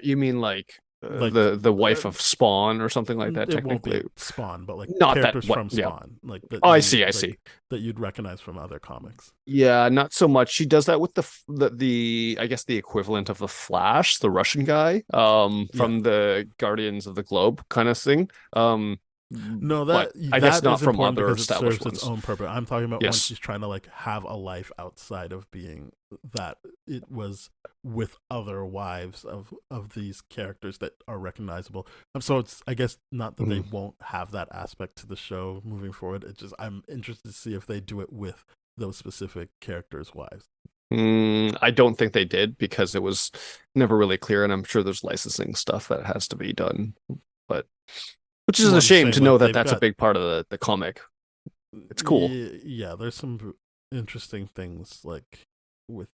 you mean like the wife of Spawn or something like that? It technically, won't be Spawn, but like not characters that, from Spawn, like that. Oh, I see. That you'd recognize from other comics. Yeah, not so much. She does that with the I guess the equivalent of the Flash, the Russian guy, from the Guardians of the Globe kind of thing. No, but I guess that not is from important other because it established serves its ones. own purpose. I'm talking about when Yes. she's trying to like have a life outside of being that it was with other wives of these characters that are recognizable. So it's, I guess, not that they Mhm. won't have that aspect to the show moving forward. It just, I'm interested to see if they do it with those specific characters' wives. I don't think they did because it was never really clear, and I'm sure there's licensing stuff that has to be done. But which is Well, a I'm just shame saying, to know like that they've that's a got, big part of the comic. It's cool. yeah, there's some interesting things like with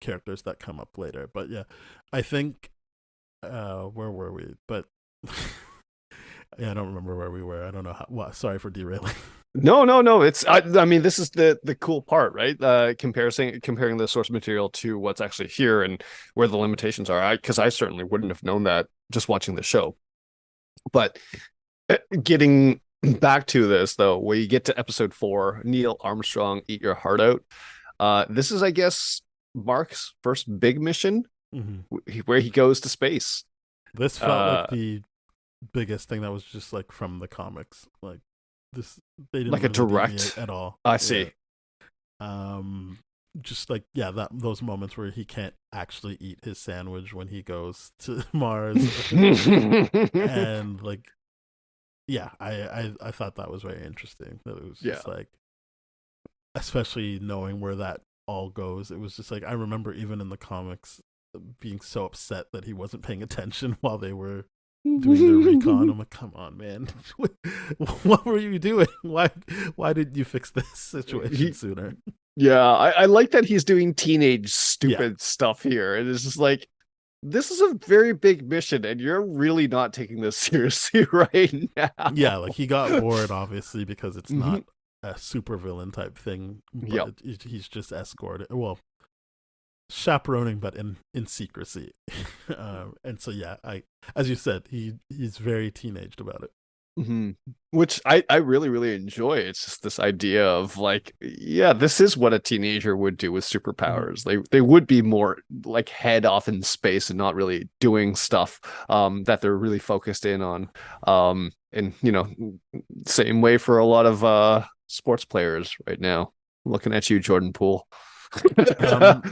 characters that come up later. But yeah, I think where were we? But yeah, I don't remember where we were. I don't know how. Well, sorry for derailing. No, no, no. I mean, this is the cool part, right? Comparing the source material to what's actually here and where the limitations are. Because I certainly wouldn't have known that just watching the show. But getting back to this though, where you get to episode 4, Neil Armstrong, Eat Your Heart Out. This is, I guess, Mark's first big mission Mhm. where he goes to space. This felt Uh, like the biggest thing that was just like from the comics. Like this, they didn't like a really deviate direct. at all. I Yeah. see. Just like, yeah, that those moments where he can't actually eat his sandwich when he goes to Mars, and like, yeah, I thought that was very interesting. That it was Yeah. just like, especially knowing where that all goes. It was just like, I remember even in the comics being so upset that he wasn't paying attention while they were doing their recon. I'm like, come on, man, what were you doing? Why didn't you fix this situation sooner? Yeah, I like that he's doing teenage Yeah, stupid stuff here. And it's just like, this is a very big mission, and you're really not taking this seriously right yeah, now. like he got bored obviously because it's Hmm. not a super villain type thing, but Yep. he's just escorted. Well, chaperoning, but in secrecy. And so yeah, I, as you said, he's very teenaged about it. Hmm. Which I really, really enjoy. It's just this idea of like, yeah, this is what a teenager would do with Mhm. superpowers. They would be more like head off in space and not really doing stuff that they're really focused in on. And same way for a lot of sports players right now. Looking at you, Jordan Poole. um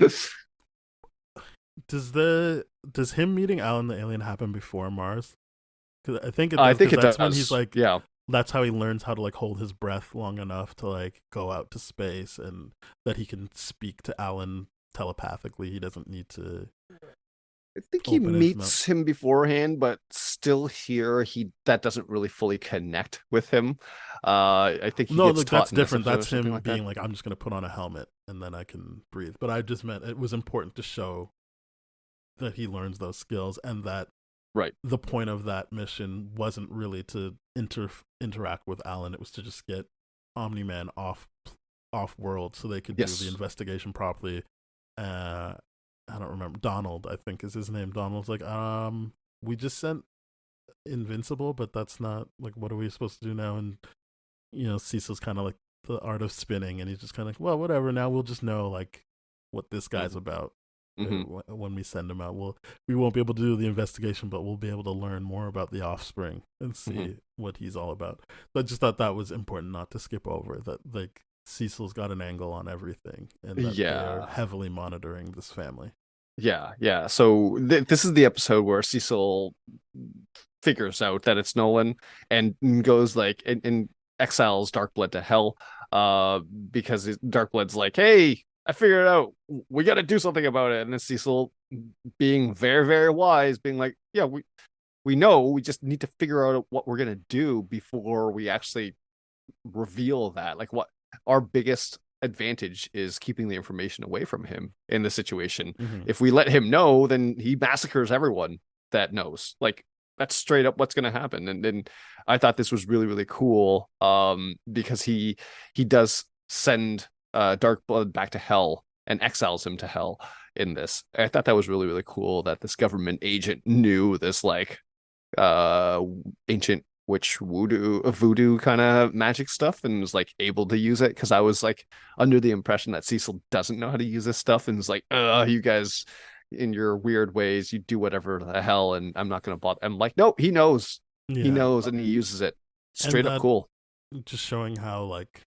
does him meeting Alan the alien happen before Mars? Because I think it I does, think because it that's when he's does. like, Yeah. that's how he learns how to like hold his breath long enough to like go out to space, and that he can speak to Alan telepathically. He doesn't need to I think he open his mouth. meets him beforehand, but still here he that doesn't really fully connect with him. I think he No, gets look, that's taught in this different. episode or That's something him like that. being like, I'm just gonna put on a helmet and then I can breathe. But I just meant it was important to show that he learns those skills, and that Right. the point of that mission wasn't really to interact with Alan. It was to just get Omni Man off world so they could do the Yes. investigation properly. I don't remember. Donald, I think is his name. Donald's like, we just sent Invincible, but that's not like, what are we supposed to do now? And Cecil's kind of like the art of spinning, and he's just kind of like, well, whatever. Now we'll just know like what this guy's about. Mm-hmm. When we send him out, we won't be able to do the investigation, but we'll be able to learn more about the offspring and Mm-hmm. see what he's all about. So I just thought that was important not to skip over, that like Cecil's got an angle on everything, and that they are Yeah. heavily monitoring this family. Yeah. Yeah. So this is the episode where Cecil figures out that it's Nolan and goes like and exiles Darkblood to hell. Because Darkblood's like, hey, I figured it out. We got to do something about it. And then Cecil, being very, very wise, being like, yeah, we know. We just need to figure out what we're gonna do before we actually reveal that. Like, what our biggest advantage is keeping the information away from him in the situation. Mm-hmm. If we let him know, then he massacres everyone that knows. Like, that's straight up what's going to happen. And then I thought this was really, really cool, because he does send Darkblood back to hell and exiles him to hell in this. I thought that was really, really cool that this government agent knew this like uh ancient witch voodoo kind of magic stuff and was like able to use it, because I was like under the impression that Cecil doesn't know how to use this stuff and is like, you guys in your weird ways, you do whatever the hell and I'm not gonna bother. I'm like, nope, he knows. He Yeah, knows and he uses it. And Straight up that cool. just showing how like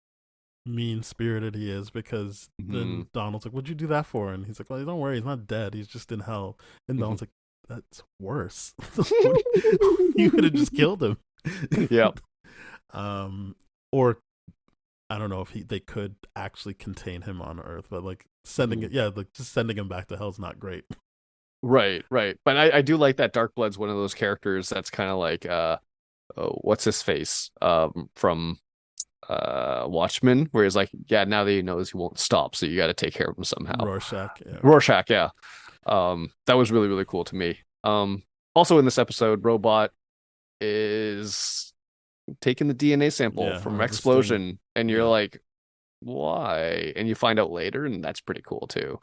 mean spirited he is, because Mhm. then Donald's like, "What'd you do that for?" And he's like, "Well, don't worry, he's not dead. He's just in hell." And Mhm. Donald's like, "That's worse. You could have just killed him." Yeah. Or I don't know if they could actually contain him on Earth, but like sending it, Mhm. yeah, like just sending him back to hell's not great. Right, right. But I do like that Dark Blood's one of those characters that's kind of like oh, what's his face? From Watchmen, where he's like, yeah, now that he knows he won't stop, so you got to take care of him somehow. Rorschach, yeah, Rorschach, yeah. That was really, really cool to me. Also in this episode, Robot is taking the DNA sample yeah, from harvesting, Explosion, and you're yeah. like, why? And you find out later, and that's pretty cool too.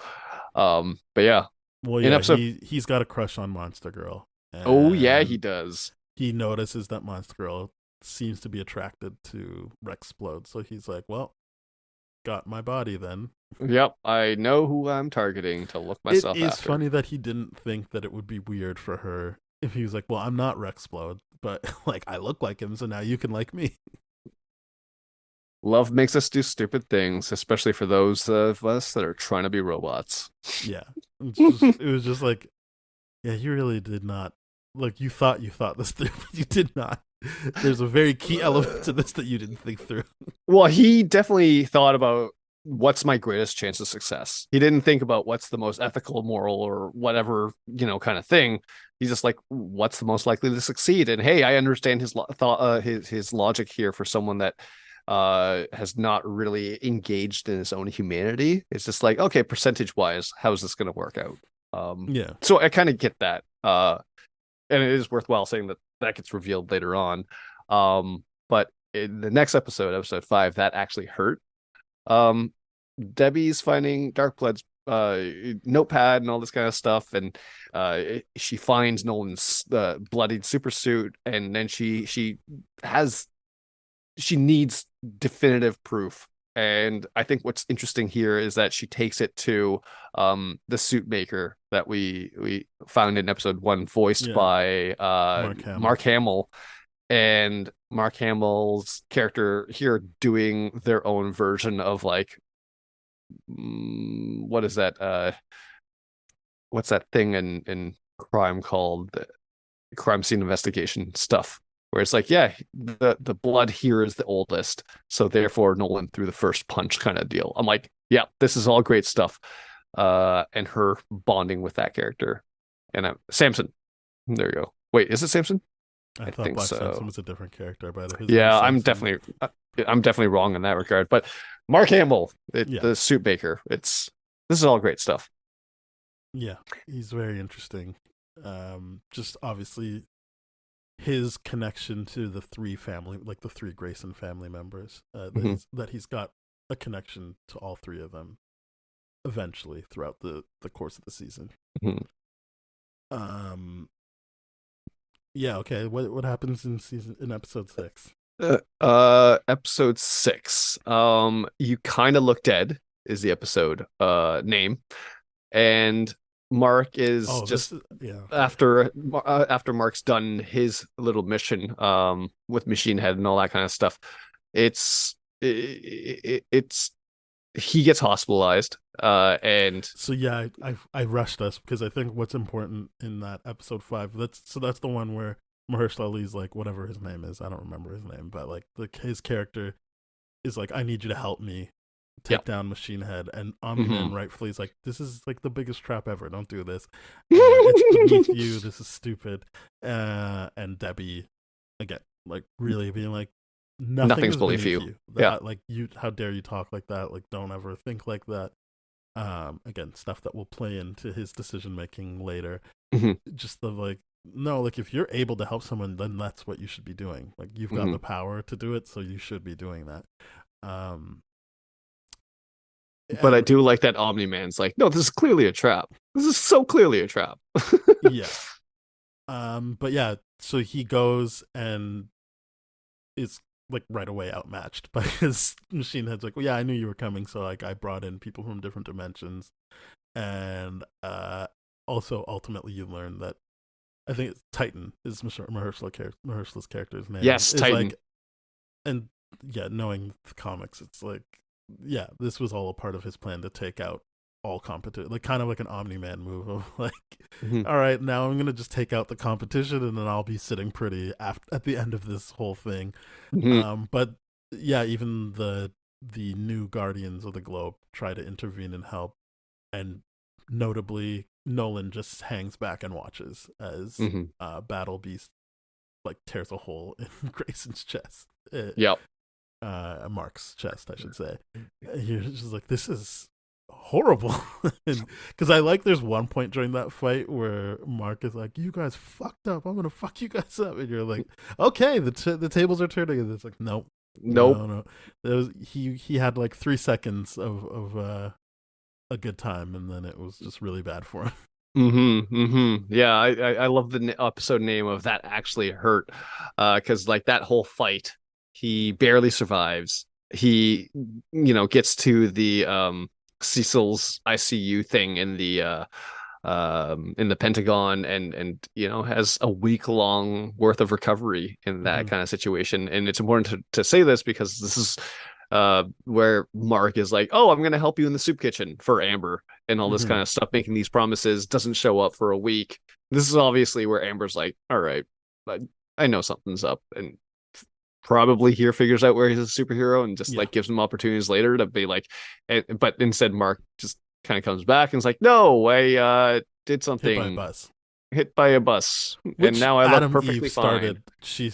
But yeah, Well, in yeah, episode, he's got a crush on Monster Girl, oh yeah, he and does. he notices that Monster Girl seems to be attracted to Rexplode, so he's like, "Well, got my body then." Yep, I know who I'm targeting to look It myself is after. funny that he didn't think that it would be weird for her if he was like, "Well, I'm not Rexplode, but like I look like him, so now you can like me." Love makes us do stupid things, especially for those of us that are trying to be robots. Yeah, it was just like, yeah, you really did not. Like you thought this through, but you did not. There's a very key element to this that you didn't think through. Well, he definitely thought about what's my greatest chance of success. He didn't think about what's the most ethical, moral, or whatever, kind of thing. He's just like, what's the most likely to succeed? And hey, I understand his thought, his logic here for someone that has not really engaged in his own humanity. It's just like, okay, percentage wise, how's this going to work out? Yeah, So I kind of get that. And it is worthwhile saying that that gets revealed later on. But in the next episode, episode 5, that actually hurt. Um, Debbie's finding Darkblood's notepad and all this kind of stuff, and she finds Nolan's bloodied super suit, and then has she needs definitive proof. And I think what's interesting here is that she takes it to the suit maker that we found in episode 1, voiced yeah. by Mark Hamill. Mark Hamill, and Mark Hamill's character here doing their own version of like what is that? What's that thing in crime called? The crime scene investigation stuff, where it's like, yeah, the blood here is the oldest, so therefore Nolan threw the first punch kind of deal. I'm like, yeah, this is all great stuff. And her bonding with that character, and Samson. There you go. Wait, is it Samson? I I thought think Black Samson so. was a different character, but his name's Yeah, Samson. I'm definitely wrong in that regard. But Mark Hamill, Yeah, the suit maker, this is all great stuff. yeah, he's very interesting. Just obviously his connection to the three family, like the three Grayson family members, Mhm. that he's got a connection to all three of them eventually throughout the course of the season. Mhm. Um, yeah, okay. What happens in episode 6? Episode 6. You kind of look dead is the episode name, and Mark is Oh, this just is yeah. Okay. after Mark's done his little mission with Machine Head and all that kind of stuff. It's he gets hospitalized and So yeah, I rushed us because I think what's important in that episode 5. That's the one where Mahershala Ali's like, whatever his name is, I don't remember his name, but like his character is like, I need you to help me yeah. take down Machine Head, and Omni Man Mhm. rightfully is like, this is like the biggest trap ever. Don't do this. It's beneath you. This is stupid. And Debbie again, like really being like, nothing Nothing's is beneath beneath you. you. Yeah. Like you, how dare you talk like that? Like don't ever think like that. Again, stuff that will play into his decision making later. Mhm. Just the like, no, like if you're able to help someone, then that's what you should be doing. Like you've got Mhm. the power to do it, so you should be doing that. Um, But I and do like that Omni Man's like, no, this is clearly a trap. This is so clearly a trap. yeah, but yeah, so he goes and is like right away outmatched by his Machine Head's like, well, yeah, I knew you were coming, so like I brought in people from different dimensions, and also ultimately you learn that I think it's Titan is Mahershala's character's name, Yes, is like Titan. and yeah, knowing the comics, it's like, yeah, this was all a part of his plan to take out all competition, like kind of like an Omni-Man move of like, Mhm. all right, now I'm gonna just take out the competition, and then I'll be sitting pretty at the end of this whole thing. Mhm. But yeah, even the new Guardians of the Globe try to intervene and help, and notably Nolan just hangs back and watches as Mhm. Battle Beast like tears a hole in Grayson's chest. Yep. Mark's chest, I should say. You're just like, this is horrible. Because I like, there's one point during that fight where Mark is like, "You guys fucked up. I'm gonna fuck you guys up," and you're like, "Okay, the tables are turning." And it's like, nope, Nope. no. He had like 3 seconds of a good time, and then it was just really bad for him. Yeah, I love the episode name of that actually hurt, because like that whole fight, he barely survives. He, gets to the Cecil's ICU thing in the Pentagon, and has a week long worth of recovery in that Mm-hmm. kind of situation. And it's important to say this because this is where Mark is like, "Oh, I'm going to help you in the soup kitchen for Amber," and all this Mm-hmm. kind of stuff, making these promises, doesn't show up for a week. This is obviously where Amber's like, "All right, I know something's up," and probably here figures out where he's a superhero and just Yeah, like gives him opportunities later to be like, but instead Mark just kind of comes back and is like, "No, I did hit by a something, bus. hit by a bus, and Which now I look Adam Eve perfectly fine." started. She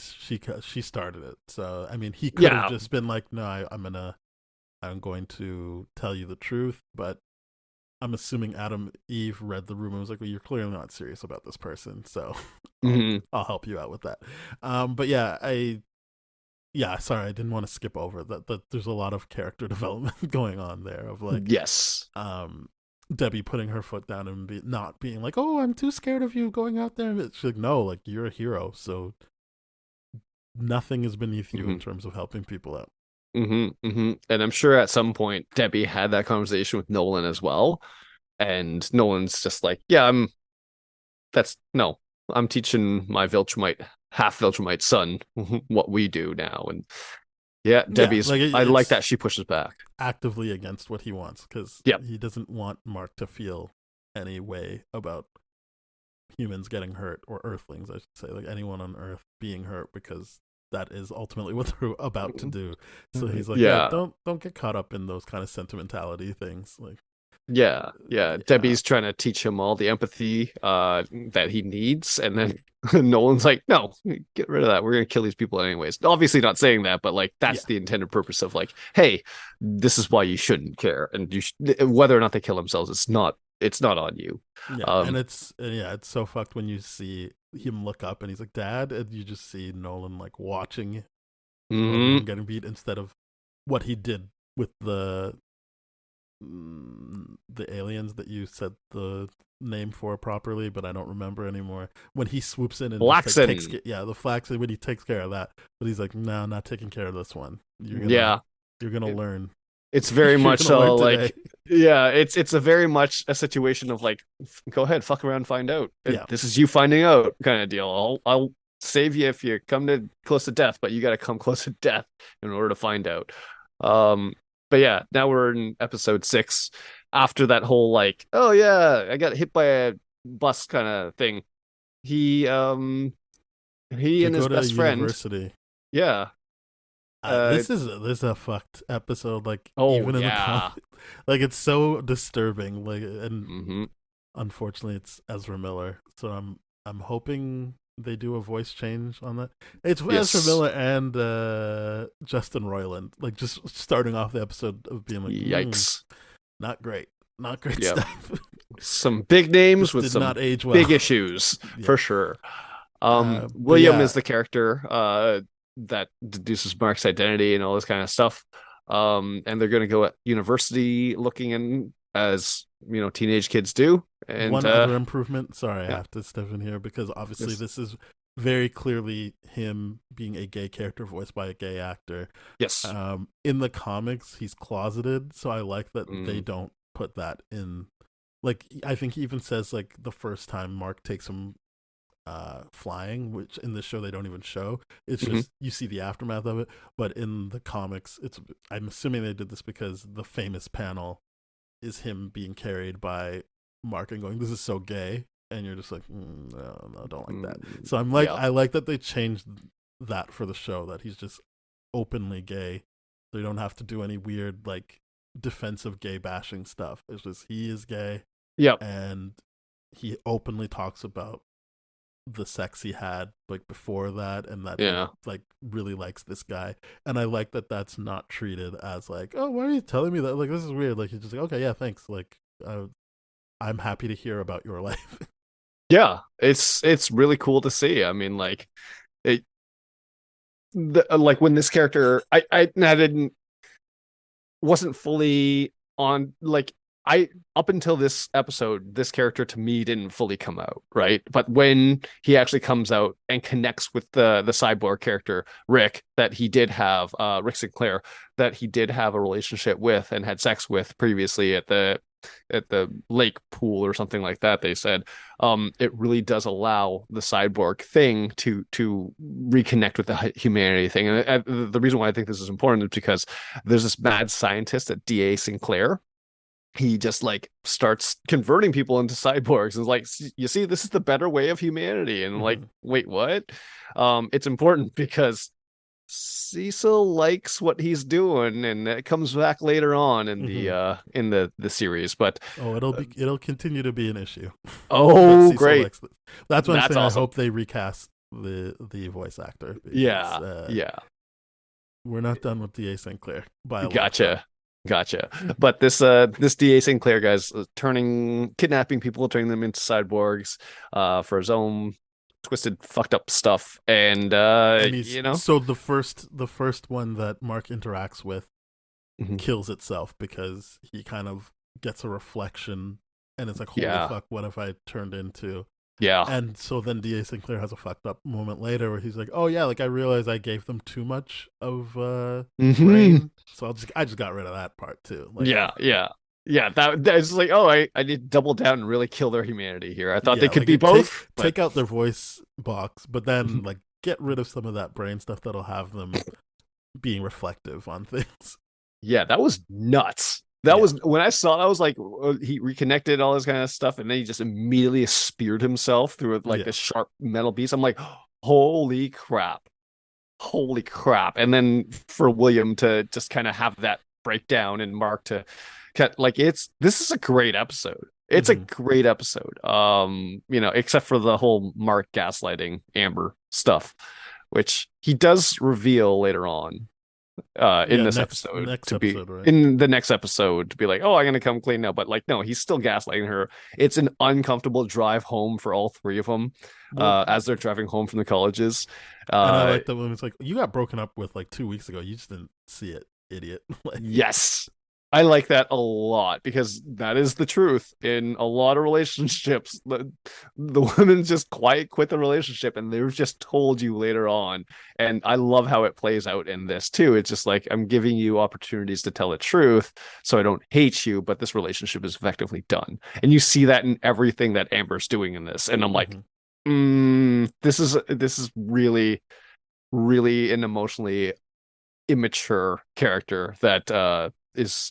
started it. So I mean, he could have Yeah. just been like, "No, I'm going to tell you the truth." But I'm assuming Adam Eve read the room and was like, "Well, you're clearly not serious about this person, so I'll Hmm. I'll help you out with that." But yeah, sorry, I didn't want to skip over that. That there's a lot of character development going on there of like, Yes. um, Debbie putting her foot down and not being like, "Oh, I'm too scared of you going out there." She's like, "No, like you're a hero, so nothing is beneath you in Hmm. terms of helping people out." And I'm sure at some point Debbie had that conversation with Nolan as well. And Nolan's just like, "Yeah, that's no, I'm teaching my Viltrumite, half Viltrumite son what we do now." And yeah, Yeah, like I like it's that she pushes back. actively against what he wants because Yeah. he doesn't want Mark to feel any way about humans getting hurt, or Earthlings, I should say, like anyone on Earth being hurt, because that is ultimately what they're about to do. So he's like, yeah, Yeah. don't get caught up in those kind of sentimentality things. Like, Yeah. yeah, Debbie's trying to teach him all the empathy that he needs, and then Nolan's like, "No, get rid of that. We're gonna kill these people anyways." Obviously not saying that, but like yeah, that's the intended purpose of like, "Hey, this is why you shouldn't care, and whether or not they kill themselves, it's not on you." yeah. Um, It's so fucked when you see him look up and he's like, "Dad," and you just see Nolan like watching everyone mhm. getting beat instead of what he did with the aliens that you said the name for properly, but I don't remember anymore. When he swoops in and just like takes, Blackson. yeah, the Flaxen, when he takes care of that, but he's like, "No, not taking care of this one. Yeah, You're gonna it, learn. it's very You're much gonna learn like, today." yeah, it's a very much a situation of like, go ahead, fuck around, find out. Yeah, This is you finding out kind of deal. I'll save you if you come to close to death, but you got to come close to death in order to find out. Um, but yeah, now we're in episode 6. After that whole like, "Oh yeah, I got hit by a bus" kind of thing. He um he they and his go to best friend, university. yeah. Uh, This is a fucked episode. Like oh even in the yeah. like it's so disturbing. Like, and Hmm. unfortunately, it's Ezra Miller. So I'm hoping they do a voice change on that. It's Ezra Yes. Miller and Justin Roiland. Like just starting off the episode of being like, Yikes. not great, not great Yep. stuff. Some big names This with did some not age well. big issues Yeah. for sure. But William yeah, is the character that deduces Mark's identity and all this kind of stuff. And they're going to go at university looking in as teenage kids do. And one other improvement. Sorry, I yeah, have to step in here because obviously yes, this is very clearly him being a gay character voiced by a gay actor. yes, In the comics, he's closeted, so I like that they mm, don't put that in. Like, I think he even says like the first time Mark takes him flying, which in this show they don't even show. It's Mhm. just you see the aftermath of it. But in the comics, it's I'm assuming they did this because the famous panel is him being carried by Mark and going, "This is so gay," and you're just like, "No, no, don't like that." So I'm like, Yeah. I like that they changed that for the show, that he's just openly gay. They don't have to do any weird like defensive gay bashing stuff. It's just he is gay, Yep. and he openly talks about the sex he had like before that, and that he Yeah. like really likes this guy. And I like that that's not treated as like, oh, why are you telling me that, like this is weird. Like he's just like, okay, yeah, thanks, like I'm happy to hear about your life. Yeah. It's really cool to see. I mean, like it like when this character I didn't wasn't fully on like I up until this episode, this character to me didn't fully come out, right? But when he actually comes out and connects with the cyborg character, Rick, that he did have Rick Sinclair, that he did have a relationship with and had sex with previously at the lake pool or something like that, they said, it really does allow the cyborg thing to reconnect with the humanity thing. And the reason why I think this is important is because there's this mad scientist at DA Sinclair. He just like starts converting people into cyborgs and like, you see, this is the better way of humanity. And like, Mm-hmm. wait, what? It's important because Cecil likes what he's doing, and it comes back later on Mm-hmm. in the series. But Oh, it'll continue to be an issue that oh, Cecil great, likes. That's why I'm that's saying I awesome. hope they recast the voice actor, because Yeah, yeah, we're not done with Da Sinclair by a long shot. gotcha. Gotcha. But this DA Sinclair guy's turning kidnapping people, turning them into cyborgs for his own twisted fucked up stuff. And And he's so the first one that Mark interacts with mhm. kills itself because he kind of gets a reflection, and it's like, holy Yeah. fuck, what if I turned into. Yeah. And so then Da Sinclair has a fucked up moment later where he's like, oh yeah, like I realized I gave them too much of Hmm. brain, so I just got rid of that part too, like, Yeah, yeah. Yeah, that's like, oh, I need to double down and really kill their humanity here. I thought they yeah, could like be it take both, but take out their voice box, but then like get rid of some of that brain stuff that'll have them being reflective on things. yeah, that was nuts. That Yeah. was when I saw that, I was like, he reconnected all this kind of stuff, and then he just immediately speared himself through like Yeah. this sharp metal piece. I'm like, holy crap, holy crap! And then for William to just kind of have that breakdown and Mark to cut, like, this is a great episode. It's a Hmm. great episode. Except for the whole Mark gaslighting Amber stuff, which he does reveal later on in Yeah, this next episode next to be episode, right? in the next episode to be like, oh, I'm gonna come clean now, but like, no, he's still gaslighting her. It's an uncomfortable drive home for all three of them Well, as they're driving home from the colleges. and I uh like that when it's like, you got broken up with like 2 weeks ago, you just didn't see it, idiot. Like, yes, I like that a lot because that is the truth in a lot of relationships. The women just quiet quit the relationship and they're just told you later on. And I love how it plays out in this too. It's just like, I'm giving you opportunities to tell the truth so I don't hate you, but this relationship is effectively done. And you see that in everything that Amber's doing in this. And I'm like, mhm. this is really, really an emotionally immature character that is,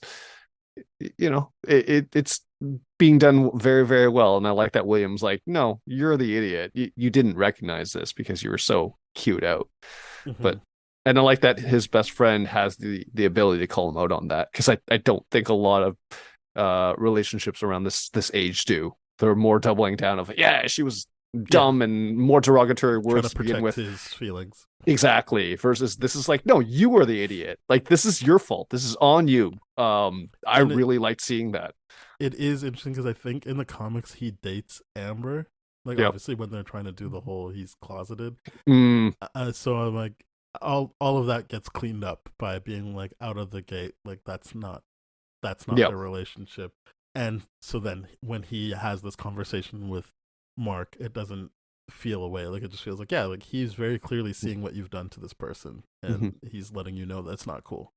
it's being done very, very well. And I like that William's like, no, you're the idiot. You didn't recognize this because you were so cute out. But Mhm. and I like that his best friend has the ability to call him out on that because I don't think a lot of relationships around this age do. They're more doubling down of, yeah, she was Yeah, dumb, and more derogatory trying to words to begin protect with. his feelings. Exactly. Versus this is like, no, you were the idiot. Like, this is your fault. This is on you. I And it really liked seeing that. it is interesting because I think in the comics he dates Amber. Like Yep. obviously when they're trying to do the whole he's closeted. Mm, So I'm like, all of that gets cleaned up by being like out of the gate. Like that's not yep. their relationship. And so then when he has this conversation with Mark, it doesn't feel away. Like it just feels like, yeah, like he's very clearly seeing what you've done to this person, Hmm. and he's letting you know that's not cool.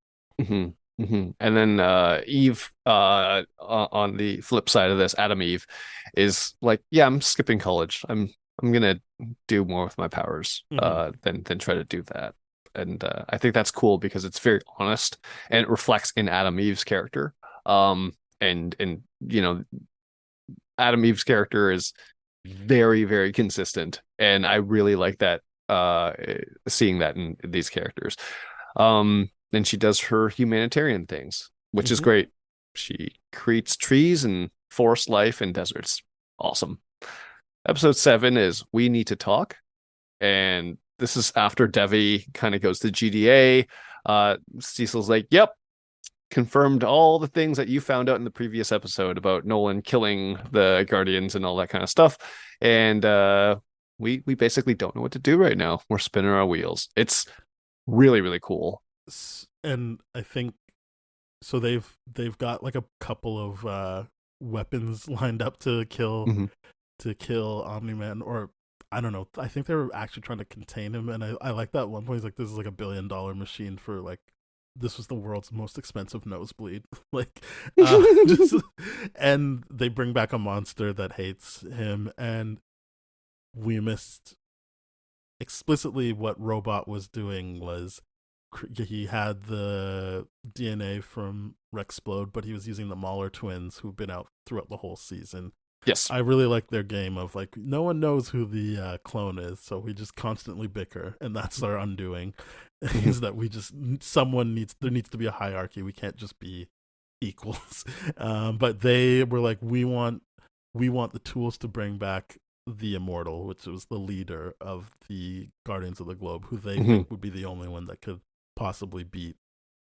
Hmm. Hmm. And then Eve, on the flip side of this, Adam Eve is like, yeah, I'm skipping college. I'm gonna do more with my powers Hmm. than try to do that. And I think that's cool because it's very honest and it reflects in Adam Eve's character. And you know, Adam Eve's character is very, very consistent. And I really like that seeing that in these characters. And she does her humanitarian things, which is Hmm. great. She creates trees and forest life in deserts. Awesome. Episode 7 is We Need to Talk. And this is after Devi kind of goes to GDA. Cecil's like, yep, confirmed all the things that you found out in the previous episode about Nolan killing the Guardians and all that kind of stuff. And we basically don't know what to do right now. We're spinning our wheels. It's really, really cool. And I think so. They've got like a couple of weapons lined up Mhm. to kill Omni Man, or I don't know. I think they were actually trying to contain him, and I like that one point. He's like, "This is like $1 billion machine for like." This was the world's most expensive nosebleed. Like, just, and they bring back a monster that hates him, and we missed explicitly what Robot was doing was he had the DNA from Rexplode, but he was using the Mauler twins who've been out throughout the whole season. Yes. I really like their game of like no one knows who the clone is, so we just constantly bicker, and that's our undoing. Mhm. Is that we just someone needs there needs to be a hierarchy. We can't just be equals. But they were like, we want the tools to bring back the Immortal, which was the leader of the Guardians of the Globe, who they Mhm. think would be the only one that could possibly beat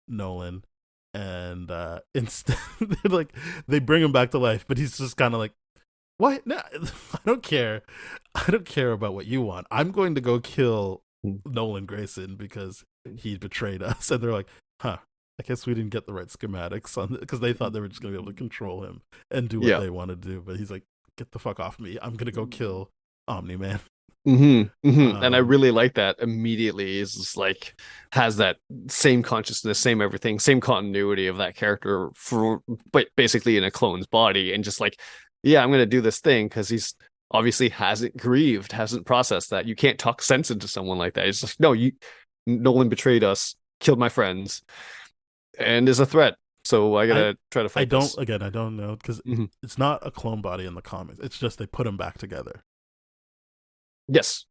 Nolan. And instead, they're like they bring him back to life, but he's just kind of like, what? No, I don't care. I don't care about what you want. I'm going to go kill Nolan Grayson because he betrayed us. And they're like, huh, I guess we didn't get the right schematics on because they thought they were just going to be able to control him and do what Yeah. they want to do. But he's like, get the fuck off me. I'm going to go kill Omni Man. And I Um, really like that immediately is just like has that same consciousness, same everything, same continuity of that character for but basically in a clone's body and just like, yeah, I'm gonna do this thing because he's obviously hasn't grieved, hasn't processed that. You can't talk sense into someone like that. It's just no, you Nolan betrayed us, killed my friends, and is a threat. So I I gotta try to I fight don't this. again. I don't know because Mhm. it's not a clone body in the comics. It's just they put him back together. Yes.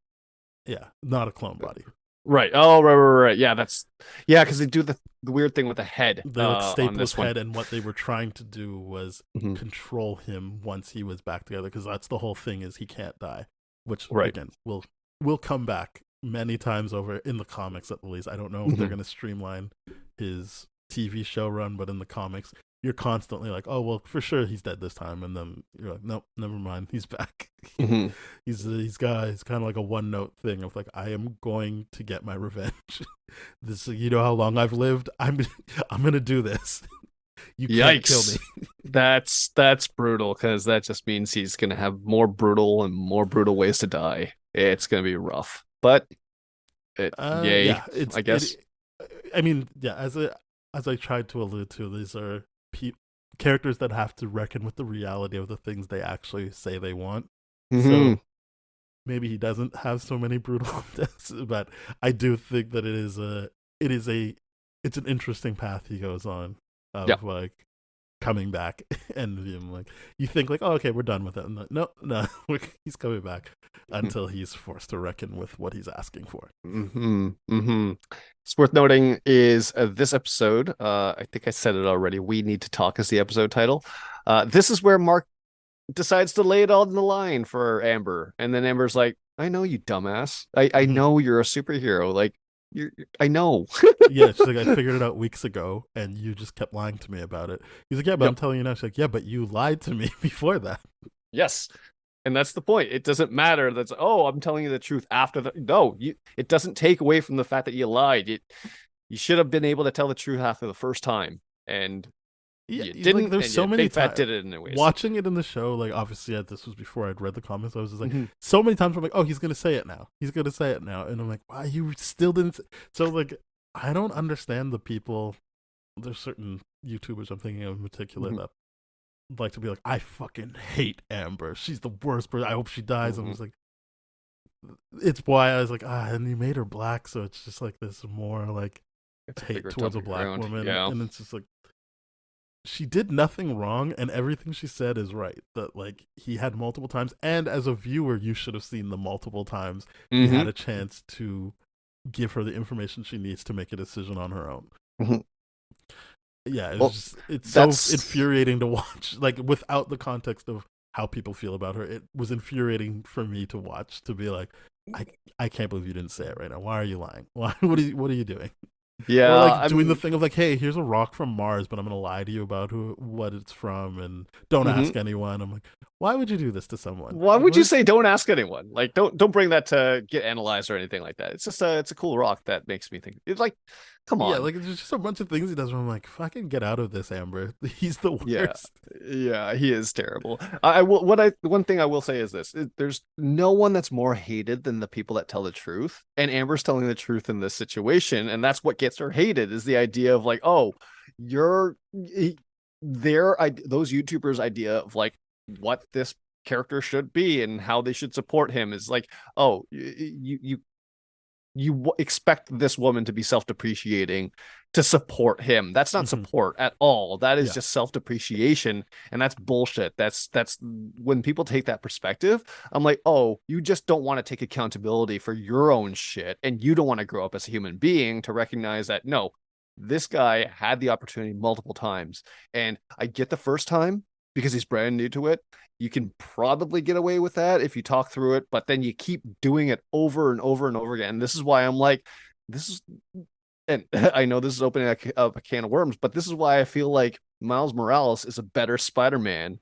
Yeah, not a clone body. Right. Oh, right. Yeah, that's yeah, because they do the weird thing with the head They like on staple his this one. head, and what they were trying to do was Mhm. control him once he was back together, because that's the whole thing is he can't die, which Right. again will come back many times over in the comics at least. I don't know if they're Mhm. going to streamline his TV show run, but in the comics you're constantly like, oh well, for sure he's dead this time, and then you're like, nope, never mind, he's back. Mhm. He's got it's kind of like a one note thing of like, I am going to get my revenge. This, you know how long I've lived. I'm gonna do this. You can't kill me. Yikes. That's brutal because that just means he's gonna have more brutal and more brutal ways to die. It's gonna be rough. But yay, Yeah, it's I guess. it. I mean, yeah, as I tried to allude to, these are characters that have to reckon with the reality of the things they actually say they want. Hmm. So maybe he doesn't have so many brutal deaths, but I do think that it is a it's an interesting path he goes on Yeah. of like coming back and being like, you think like, oh okay, we're done with it, and like, no, no, he's coming back until he's forced to reckon with what he's asking for. It's worth noting is this episode, I think I said it already. We Need to Talk is the episode title. This is where Mark decides to lay it all in the line for Amber. And then Amber's like, I know you dumbass. I Mhm. know you're a superhero. Like you're I know. Yeah, she's like, I figured it out weeks ago, and you just kept lying to me about it. He's like, yeah, but I'm Yep. telling you now. She's like, yeah, but you lied to me before that. Yes. And that's the point. It doesn't matter. That's oh, I'm telling you the truth after the no, you it doesn't take away from the fact that you lied. You should have been able to tell the truth after the first time. And Yeah, you like didn't, there's and you so many big fat times did it anyways. watching it in the show. Like obviously, this was before I'd read the comics. I was just like, Mhm. so many times I'm like, oh, he's gonna say it now. He's gonna say it now, and I'm like, why you still didn't? So like, I don't understand the people. There's certain YouTubers I'm thinking of in particular Mhm. that like to be like, I fucking hate Amber. She's the worst person. I hope she dies. I'm Mhm. just like, it's why I was like, and you made her black, so it's just like this more like It's a hate bigger towards a dumping black ground. woman, Yeah. and it's just like she did nothing wrong, and everything she said is right. That like he had multiple times, and as a viewer, you should have seen the multiple times he had Mm-hmm. a chance to give her the information she needs to make a decision on her own. Hmm. Yeah, Well, it's so that's infuriating to watch. Like without the context of how people feel about her, it was infuriating for me to watch. To be like, I I can't believe you didn't say it right now. Why are you lying? Why? What are you doing? Or yeah. like doing the I'm. thing of like, hey, here's a rock from Mars, but I'm gonna lie to you about what it's from, and don't Mhm. ask anyone. I'm like, why would you do this to someone? Why would you What? say don't ask anyone? Like don't bring that to get analyzed or anything like that. It's just it's a cool rock that makes me think. It's like, come Yeah, on. like there's just a bunch of things he does where I'm like, fucking get out of this, Amber. He's the Yeah. worst. Yeah, he is terrible. One thing I will say is this. There's no one that's more hated than the people that tell the truth. And Amber's telling the truth in this situation, and that's what gets her hated is the idea of like, oh, you're those YouTubers' idea of like what this character should be and how they should support him is like, oh, you expect this woman to be self-depreciating to support him. That's not Hmm. support at all. That is Yeah. just self-depreciation, and that's bullshit. That's when people take that perspective, I'm like, oh, you just don't want to take accountability for your own shit, and you don't want to grow up as a human being to recognize that no, this guy had the opportunity multiple times, and I get the first time because he's brand new to it. You can probably get away with that if you talk through it, but then you keep doing it over and over and over again. This is why I'm like, this is, and I know this is opening up a can of worms, but this is why I feel like Miles Morales is a better Spider-Man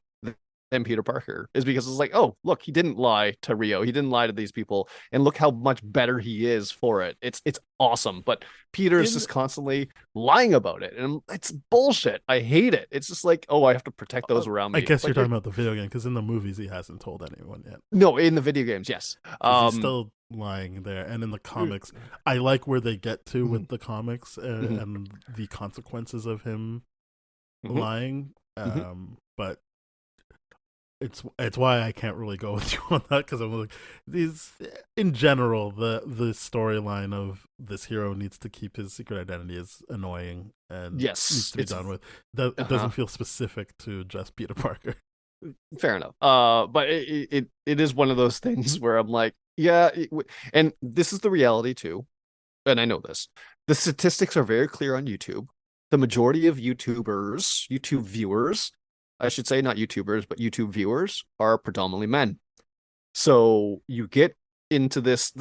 than Peter Parker, is because it's like, oh, look, he didn't lie to Rio, he didn't lie to these people, and look how much better he is for it. It's awesome, but Peter's In just constantly lying about it, and it's bullshit. I hate it. It's just like, oh, I have to protect those around I me. guess you're But talking about the video game because in the movies he hasn't told anyone yet no, in the video games, yes. because he's still lying there. And in the comics, I like where they get to Mhm, with the comics mhm, and the consequences of him mhm, lying. mhm. But it's why I can't really go with you on that because I'm like these in general the storyline of this hero needs to keep his secret identity is annoying and needs Yes, to be it's done with. That it doesn't uh-huh. feel specific to just Peter Parker. Fair enough. But it is one of those things where I'm like, yeah, and this is the reality too. And I know this. The statistics are very clear on YouTube. The majority of YouTube viewers, I should say, not YouTubers, but YouTube viewers are predominantly men. So you get into this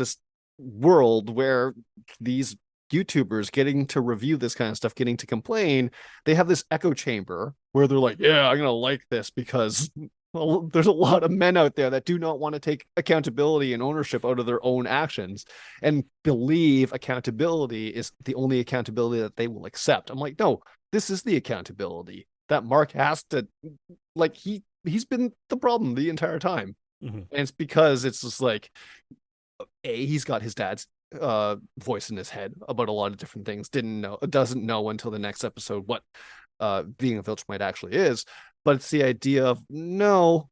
world where these YouTubers getting to review this kind of stuff, getting to complain, they have this echo chamber where they're like, yeah, I'm gonna like this because well, there's a lot of men out there that do not want to take accountability and ownership out of their own actions and believe accountability is the only accountability that they will accept. I'm like, no, this is the accountability that Mark has to like he's been the problem the entire time. Mm-hmm. And it's because it's just like he's got his dad's voice in his head about a lot of different things. Doesn't know until the next episode what being a Viltrumite actually is. But it's the idea of no,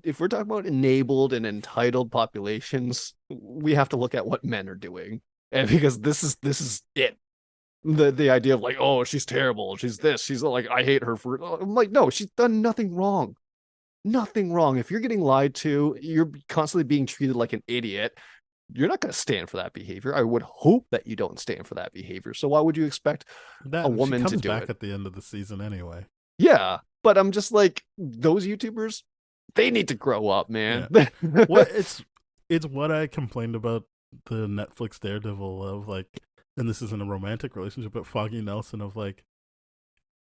if we're talking about enabled and entitled populations, we have to look at what men are doing. And because this is it. The idea of like, oh, she's terrible, she's this, she's like, I hate her for I'm like, no, she's done nothing wrong. Nothing wrong. If you're getting lied to, you're constantly being treated like an idiot. You're not going to stand for that behavior. I would hope that you don't stand for that behavior. So why would you expect a That and she woman to comes do back it? at the end of the season anyway. Yeah, but I'm just like those YouTubers. They need to grow up, Yeah. man. What it's what I complained about the Netflix Daredevil of like, and this isn't a romantic relationship, but Foggy Nelson of like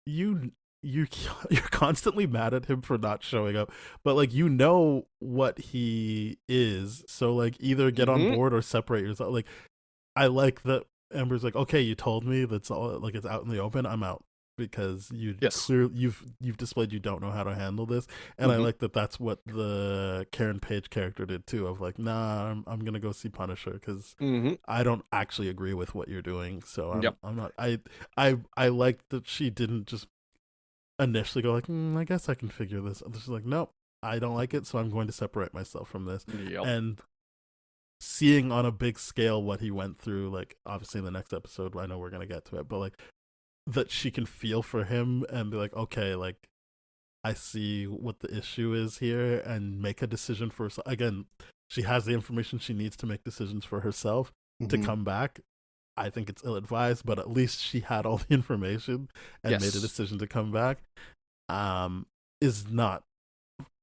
you you you're constantly mad at him for not showing up, but like you know what he is, so like either get on Hmm. board or separate yourself. Like I like that Amber's like, okay, you told me that's all like it's out in the open. I'm out because Yes. you've displayed you don't know how to handle this, and I Hmm. like that that's what the Karen Page character did too. Of like, nah, I'm gonna go see Punisher because Hmm. I don't actually agree with what you're doing. So Yep. I'm not. I like that she didn't just initially go like, I guess I can figure this. I'm just like, nope, I don't like it, so I'm going to separate myself from this. Yep. And seeing on a big scale what he went through, like obviously in the next episode, I know we're gonna get to it, but like that she can feel for him and be like, okay, like I see what the issue is here and make a decision for herself. Again, she has the information she needs to make decisions for herself to Mhm. come back. I think it's ill advised, but at least she had all the information and made a Yes. decision to come back. Is not,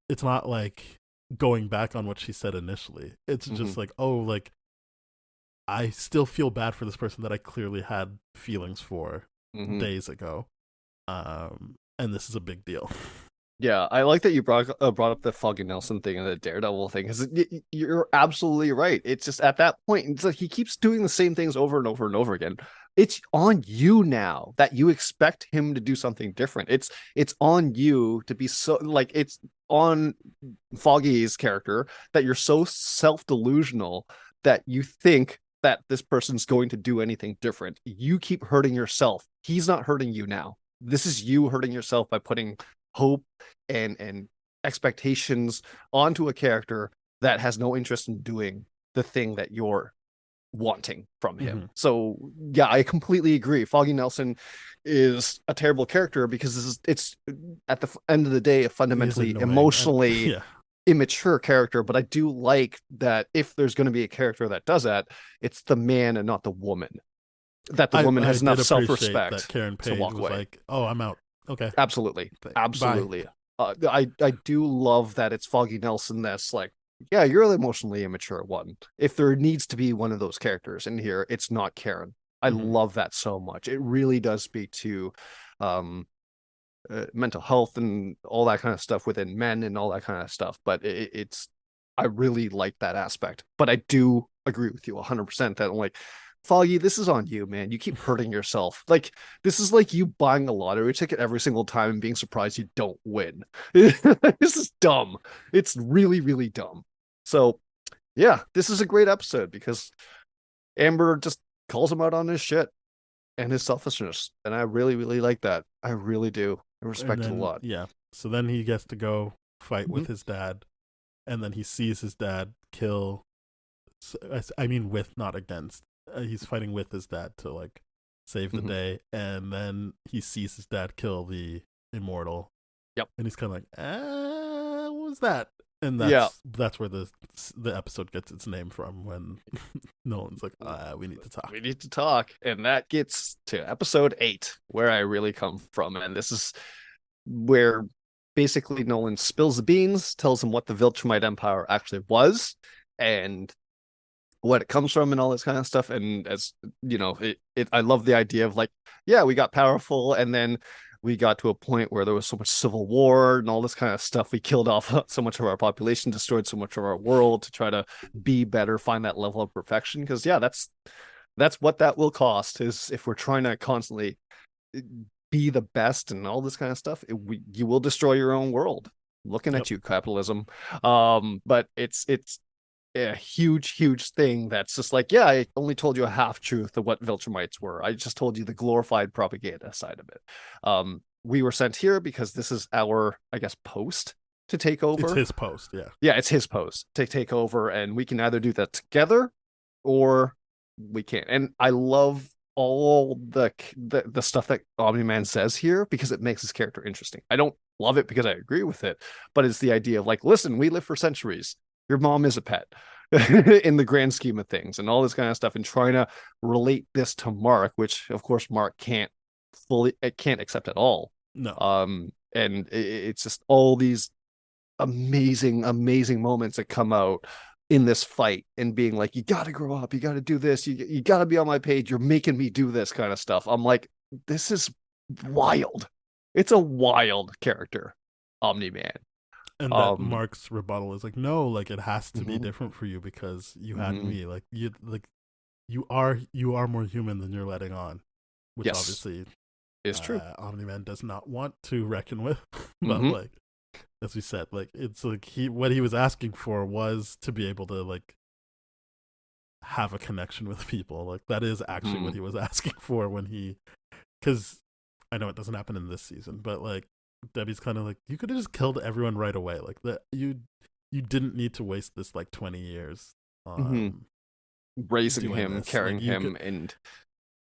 it's not like going back on what she said initially. It's Mhm. just like, oh, like I still feel bad for this person that I clearly had feelings for Mhm. days ago. And this is a big deal. Yeah, I like that you brought up the Foggy Nelson thing and the Daredevil thing because you're absolutely right. It's just at that point, it's like he keeps doing the same things over and over and over again. It's on you now that you expect him to do something different. It's on you to be so like it's on Foggy's character that you're so self-delusional that you think that this person's going to do anything different. You keep hurting yourself. He's not hurting you now. This is you hurting yourself by putting hope and expectations onto a character that has no interest in doing the thing that you're wanting from him. Mm-hmm. So yeah, I completely agree. Foggy Nelson is a terrible character because it's at the end of the day a He's fundamentally annoying. And emotionally yeah, immature character, but I do like that if there's going to be a character that does that, it's the man and not the woman. That the woman I has did enough appreciate that self-respect Karen to Page walk was away. like, "Oh, I'm out. Okay, Absolutely. bye." Absolutely. I do love that it's Foggy Nelson that's like, yeah, you're the emotionally immature one. If there needs to be one of those characters in here, it's not Karen. I Mm-hmm. love that so much. It really does speak to um mental health and all that kind of stuff within men and all that kind of stuff. But it's I really like that aspect. But I do agree with you 100% that I'm like, Foggy, this is on you, man. You keep hurting yourself. Like this is like you buying a lottery ticket every single time and being surprised you don't win. This is dumb. It's really, really dumb. So yeah, this is a great episode because Amber just calls him out on his shit and his selfishness. And I really, really like that. I really do. I And respect it a then lot. yeah, so then he gets to go fight Mm-hmm. with his dad, and then he sees his dad kill. I mean, with not against. He's fighting with his dad to like save the Mm-hmm. day, and then he sees his dad kill the immortal, Yep. and he's kind of like, what was that? And Yeah. that's where the episode gets its name from. When Nolan's like, we need to talk. We need to talk. And that gets to episode 8, where I really come from. And this is where basically Nolan spills the beans, tells him what the Viltrumite Empire actually was, and what it comes from and all this kind of stuff. And as you know, I love the idea of like, yeah, we got powerful and then we got to a point where there was so much civil war and all this kind of stuff. We killed off so much of our population, destroyed so much of our world to try to be better, find that level of perfection. Because yeah, that's what that will cost is if we're trying to constantly be the best and all this kind of stuff, you will destroy your own world. Looking Yep. at you, capitalism. But it's a huge, huge thing that's just like, yeah, I only told you a half truth of what Viltrumites were. I just told you the glorified propaganda side of it. We were sent here because this is our, I guess, post to take It's over. his post, yeah. Yeah, it's his post to take over, and we can either do that together or we can't. And I love all the stuff that Omni Man says here because it makes his character interesting. I don't love it because I agree with it, but it's the idea of like, listen, we live for centuries. Your mom is a pet in the grand scheme of things, and all this kind of stuff, and trying to relate this to Mark, which of course Mark can't accept at all. No. And it's just all these amazing, amazing moments that come out in this fight and being like, you got to grow up, you got to do this, you got to be on my page, you're making me do this kind of stuff. I'm like, this is wild. It's a wild character, Omni Man. And that Um, Mark's rebuttal is like, no, like it has to be mhm, different for you because you had mhm. me. Like you are more human than you're letting on, which Yes, obviously is true. Omni Man does not want to reckon with. But Hmm. like as we said, like it's like what he was asking for was to be able to like have a connection with people. Like that is actually Hmm. what he was asking for when he, because I know it doesn't happen in this season, but like Debbie's kind of like, you could have just killed everyone right away. Like that you didn't need to waste this like 20 years hmm raising doing him, this. Like carrying you could, him, and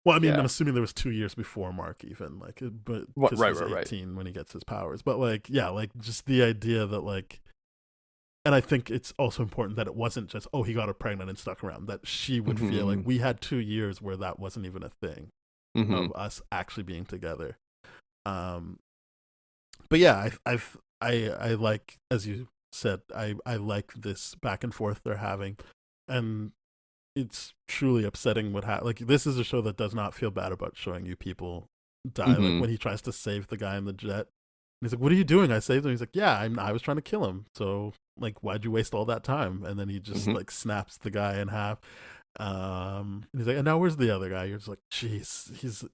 well, I mean, yeah, I'm assuming there was 2 years before Mark even, like, but what, because right, he's right, right. 18 when he gets his powers. But like, yeah, like just the idea that like, and I think it's also important that it wasn't just, oh, he got her pregnant and stuck around. That she would feel like hmm we had 2 years where that wasn't even a thing hmm of us actually being together. Um, but yeah, I like, as you said, I like this back and forth they're having, and it's truly upsetting what like this is a show that does not feel bad about showing you people die. Like hmm when he tries to save the guy in the jet, he's like, "What are you doing? I saved him." He's like, "Yeah, I was trying to kill him. So like, why'd you waste all that time?" And then he just hmm like snaps the guy in half. And he's like, "And now where's the other guy?" You're just like, "Jeez,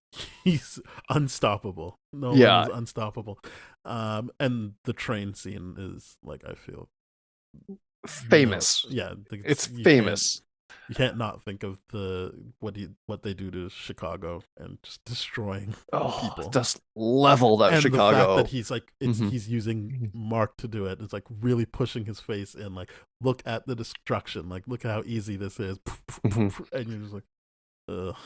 he's unstoppable. Nolan is Yeah, unstoppable." And the train scene is like, I feel no, famous. yeah, It's you famous. can't not think of what they do to Chicago and just destroying Oh, people. just leveled out And the fact that Chicago. he's like hmm he's using Mark to do it. It's like really pushing his face in, like, look at the destruction, like look at how easy this is. hmm And you're just like, ugh,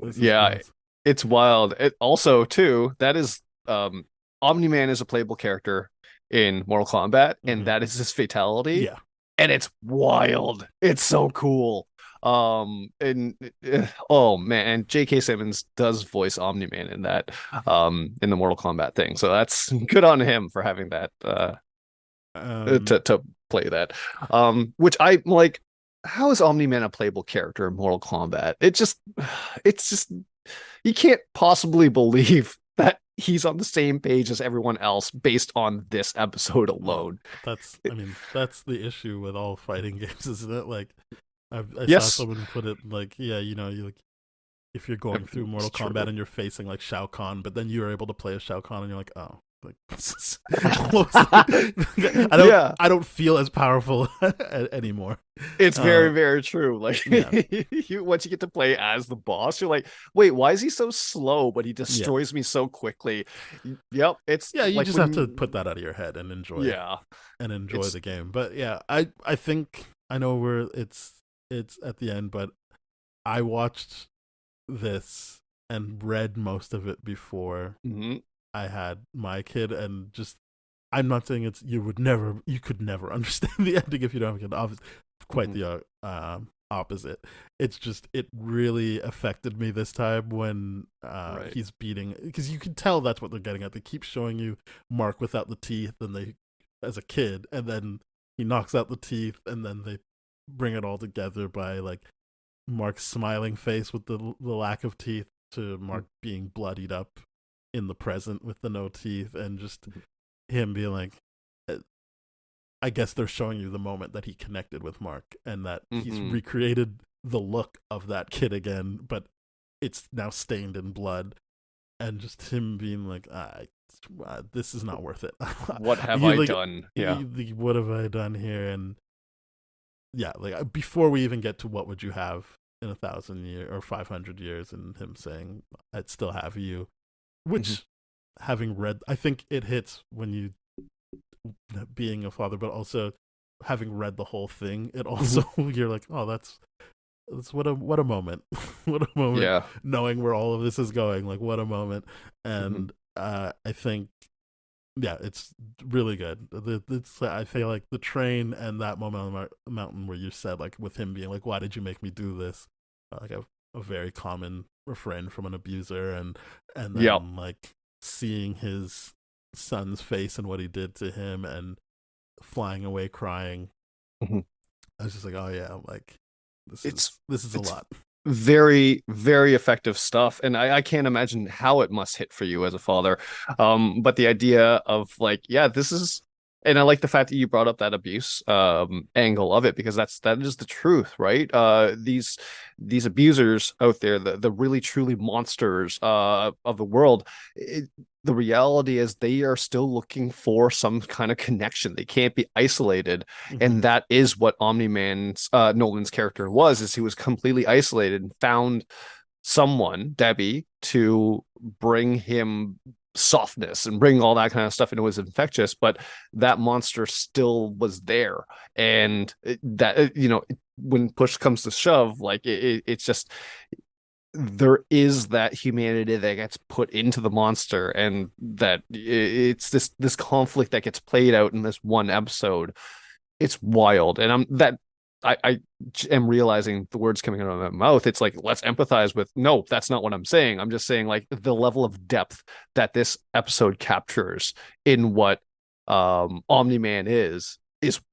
this is Yeah, gross. it's wild. It also too, that is Omni-Man is a playable character in Mortal Kombat, and Hmm. that is his fatality, Yeah. and it's wild. It's so cool. And oh man, and J.K. Simmons does voice Omni-Man in that in the Mortal Kombat thing. So that's good on him for having that Um to play that. Which I like, how is Omni-Man a playable character in Mortal Kombat? It's just you can't possibly believe that he's on the same page as everyone else based on this episode well, alone. I mean, that's the issue with all fighting games, isn't it? Like I saw Yes, someone put it like, yeah, you like, if you're going through it's Mortal Kombat true. and you're facing like Shao Kahn, but then you're able to play as Shao Kahn, and you're like, oh, like this is almost Yeah, I don't feel as powerful anymore. it's Uh, very, very true. Like yeah, you once you get to play as the boss, you're like, wait, why is he so slow, but he yeah, destroys me so quickly? Yep, it's yeah. You like just have to put that out of your head and yeah, enjoy it's the game. But yeah, I think I know where it's at the end, but I watched this and read most of it before mhm, I had my kid, and just, I'm not saying it's, you could never understand the ending if you don't have a kid. Obviously, quite mhm, the opposite. It's just, it really affected me this time when right. he's beating, because you can tell that's what they're getting at. They keep showing you Mark without the teeth, and they, as a kid, and then he knocks out the teeth, and then they bring it all together by like Mark's smiling face with the lack of teeth to Mark being bloodied up in the present with the no teeth, and just him being like, uh, I guess they're showing you the moment that he connected with Mark, and that he's hmm recreated the look of that kid again, but it's now stained in blood, and just him being like, this is not worth it. What have You I like, done? Yeah. what have I done here? And yeah, like before we even get to what would you have in 1,000 years or 500 years, and him saying, "I'd still have you," hmm which, having read, I think it hits when you, being a father, but also having read the whole thing, it hmm also you're like, oh, that's what a moment, what a moment, Yeah. knowing where all of this is going, like what a moment. hmm And I think, yeah, it's really good. It's, I feel like the train and that moment on the mountain where you said, like, with him being like, "Why did you make me do this?" Like a very common refrain from an abuser, and Yep. then like seeing his son's face and what he did to him, and flying away crying. hmm I was just like, "Oh yeah, like It's this is a it's lot." very, very effective stuff. And I can't imagine how it must hit for you as a father. But the idea of like, yeah, this is, and I like the fact that you brought up that abuse angle of it, because that is the truth, right? These abusers out there, the really truly monsters of the world, the reality is they are still looking for some kind of connection. They can't be isolated, Hmm. and that is what Omni-Man's Nolan's character was. Is he was completely isolated and found someone, Debbie, to bring him softness and bring all that kind of stuff, and it was infectious, but that monster still was there. And that, when push comes to shove, like it's just there is that humanity that gets put into the monster, and that it's this conflict that gets played out in this one episode. It's wild, and I am realizing the words coming out of my mouth. It's like, let's empathize with. No, that's not what I'm saying. I'm just saying, like, the level of depth that this episode captures in what Omni-Man is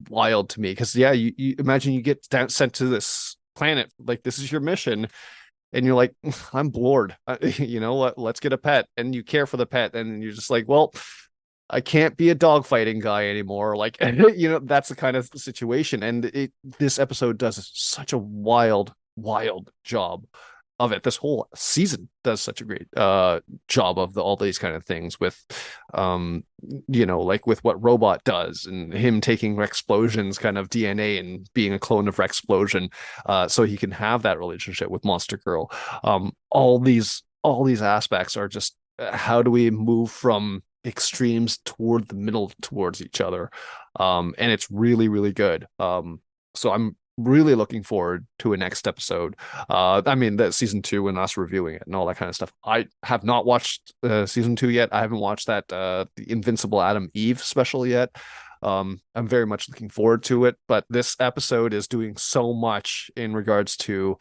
wild to me. Because yeah, you imagine you get sent to this planet, like this is your mission, and you're like, I'm bored. You know what? Let's get a pet, and you care for the pet, and you're just like, well, I can't be a dogfighting guy anymore. Like, that's the kind of situation. And this episode does such a wild job of it. This whole season does such a great job of all these kind of things with, like with what Robot does and him taking Rexplosion's kind of DNA and being a clone of Rexplosion, so he can have that relationship with Monster Girl. All these aspects are just how do we move from extremes toward the middle towards each other, and it's really good. So I'm really looking forward to a next episode. I mean, that season 2 and us reviewing it and all that kind of stuff. I have not watched season 2 yet. I haven't watched that the Invincible Adam Eve special yet. I'm very much looking forward to it, but this episode is doing so much in regards to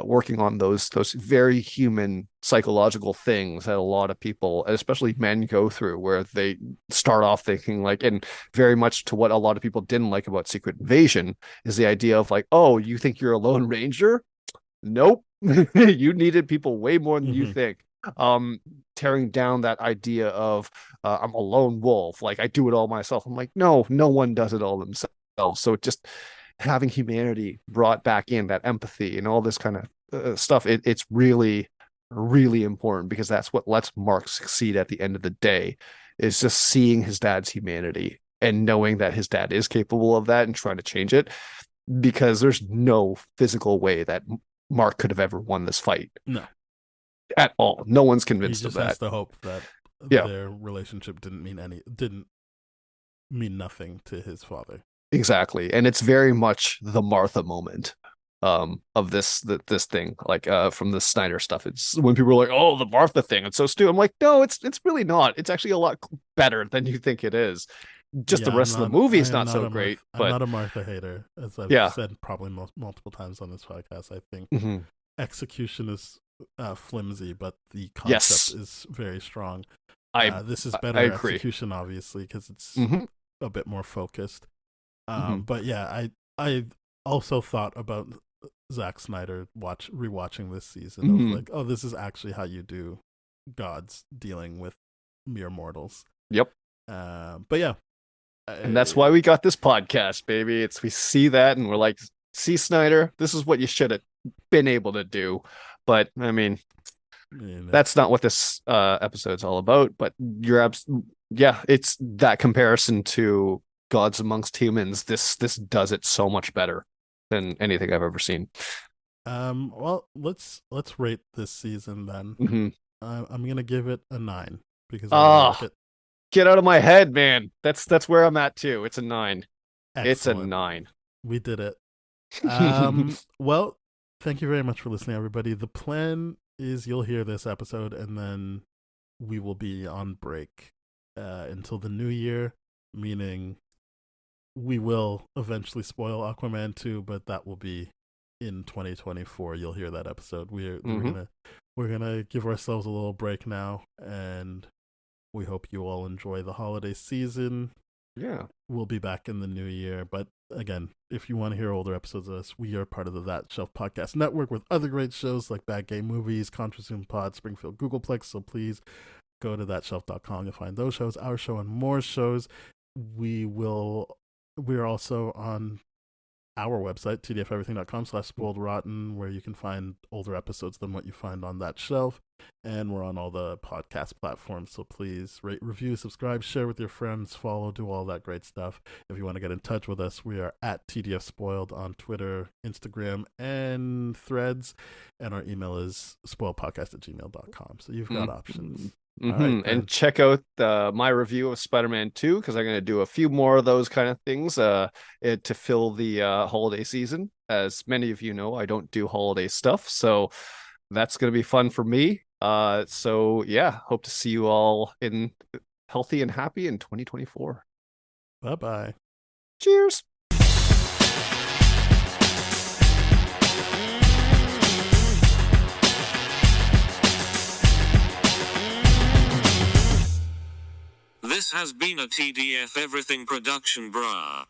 working on those very human psychological things that a lot of people, especially men, go through, where they start off thinking like, and very much to what a lot of people didn't like about Secret Invasion is the idea of like, oh, you think you're a Lone Ranger? Nope. You needed people way more than you think. Tearing down that idea of I'm a lone wolf, like I do it all myself. I'm like, no one does it all themselves. So just having humanity brought back in, that empathy and all this kind of stuff, it's really important, because that's what lets Mark succeed at the end of the day, is just seeing his dad's humanity and knowing that his dad is capable of that and trying to change it, because there's no physical way that Mark could have ever won this fight. No. At all. No one's convinced he of just that. has to hope that Yeah. their relationship didn't mean nothing to his father. Exactly. And it's very much the Martha moment of this thing, like from the Snyder stuff. It's when people are like, oh, the Martha thing, it's so stupid. I'm like, no, it's really not. It's actually a lot better than you think it is. Just the rest of the movie is not so great. I'm not a Martha hater, as I've said probably multiple times on this podcast. I think execution is flimsy, but the concept is very strong. This is better execution, obviously, because it's a bit more focused. But yeah, I also thought about Zack Snyder rewatching this season of like, oh, this is actually how you do gods dealing with mere mortals. Yep. But yeah, and that's why we got this podcast, baby. We see that and we're like, see, Snyder, this is what you should have been able to do. But I mean, that's not what this episode's all about. But it's that comparison to Gods Amongst Humans. This does it so much better than anything I've ever seen. Well, let's rate this season then. I'm gonna give it a 9 because I really like it. Get out of my head, man. That's where I'm at too. It's a 9. Excellent. It's a 9. We did it. Well, thank you very much for listening, everybody. The plan is you'll hear this episode and then we will be on break until the new year, meaning we will eventually spoil Aquaman 2, but that will be in 2024. You'll hear that episode. We're gonna give ourselves a little break now, and we hope you all enjoy the holiday season. Yeah, we'll be back in the new year. But again, if you want to hear older episodes of us, we are part of the That Shelf Podcast Network with other great shows like Bad Game Movies, Contrazoom Pod, Springfield Googleplex. So please go to thatshelf.com. You'll find those shows, our show, and more shows. We're also on our website, tdfeverything.com/spoiledrotten, where you can find older episodes than what you find on That Shelf. And we're on all the podcast platforms, so please rate, review, subscribe, share with your friends, follow, do all that great stuff. If you want to get in touch with us, we are at TDF Spoiled on Twitter, Instagram, and Threads. And our email is spoiledpodcast@gmail.com. So you've got options. All right, And then. check out my review of Spider-Man 2 because I'm going to do a few more of those kind of things to fill the holiday season. As many of you know, I don't do holiday stuff, so that's going to be fun for me. So yeah, hope to see you all in healthy and happy in 2024. Bye bye. Cheers. This has been a TDF Everything production, brah.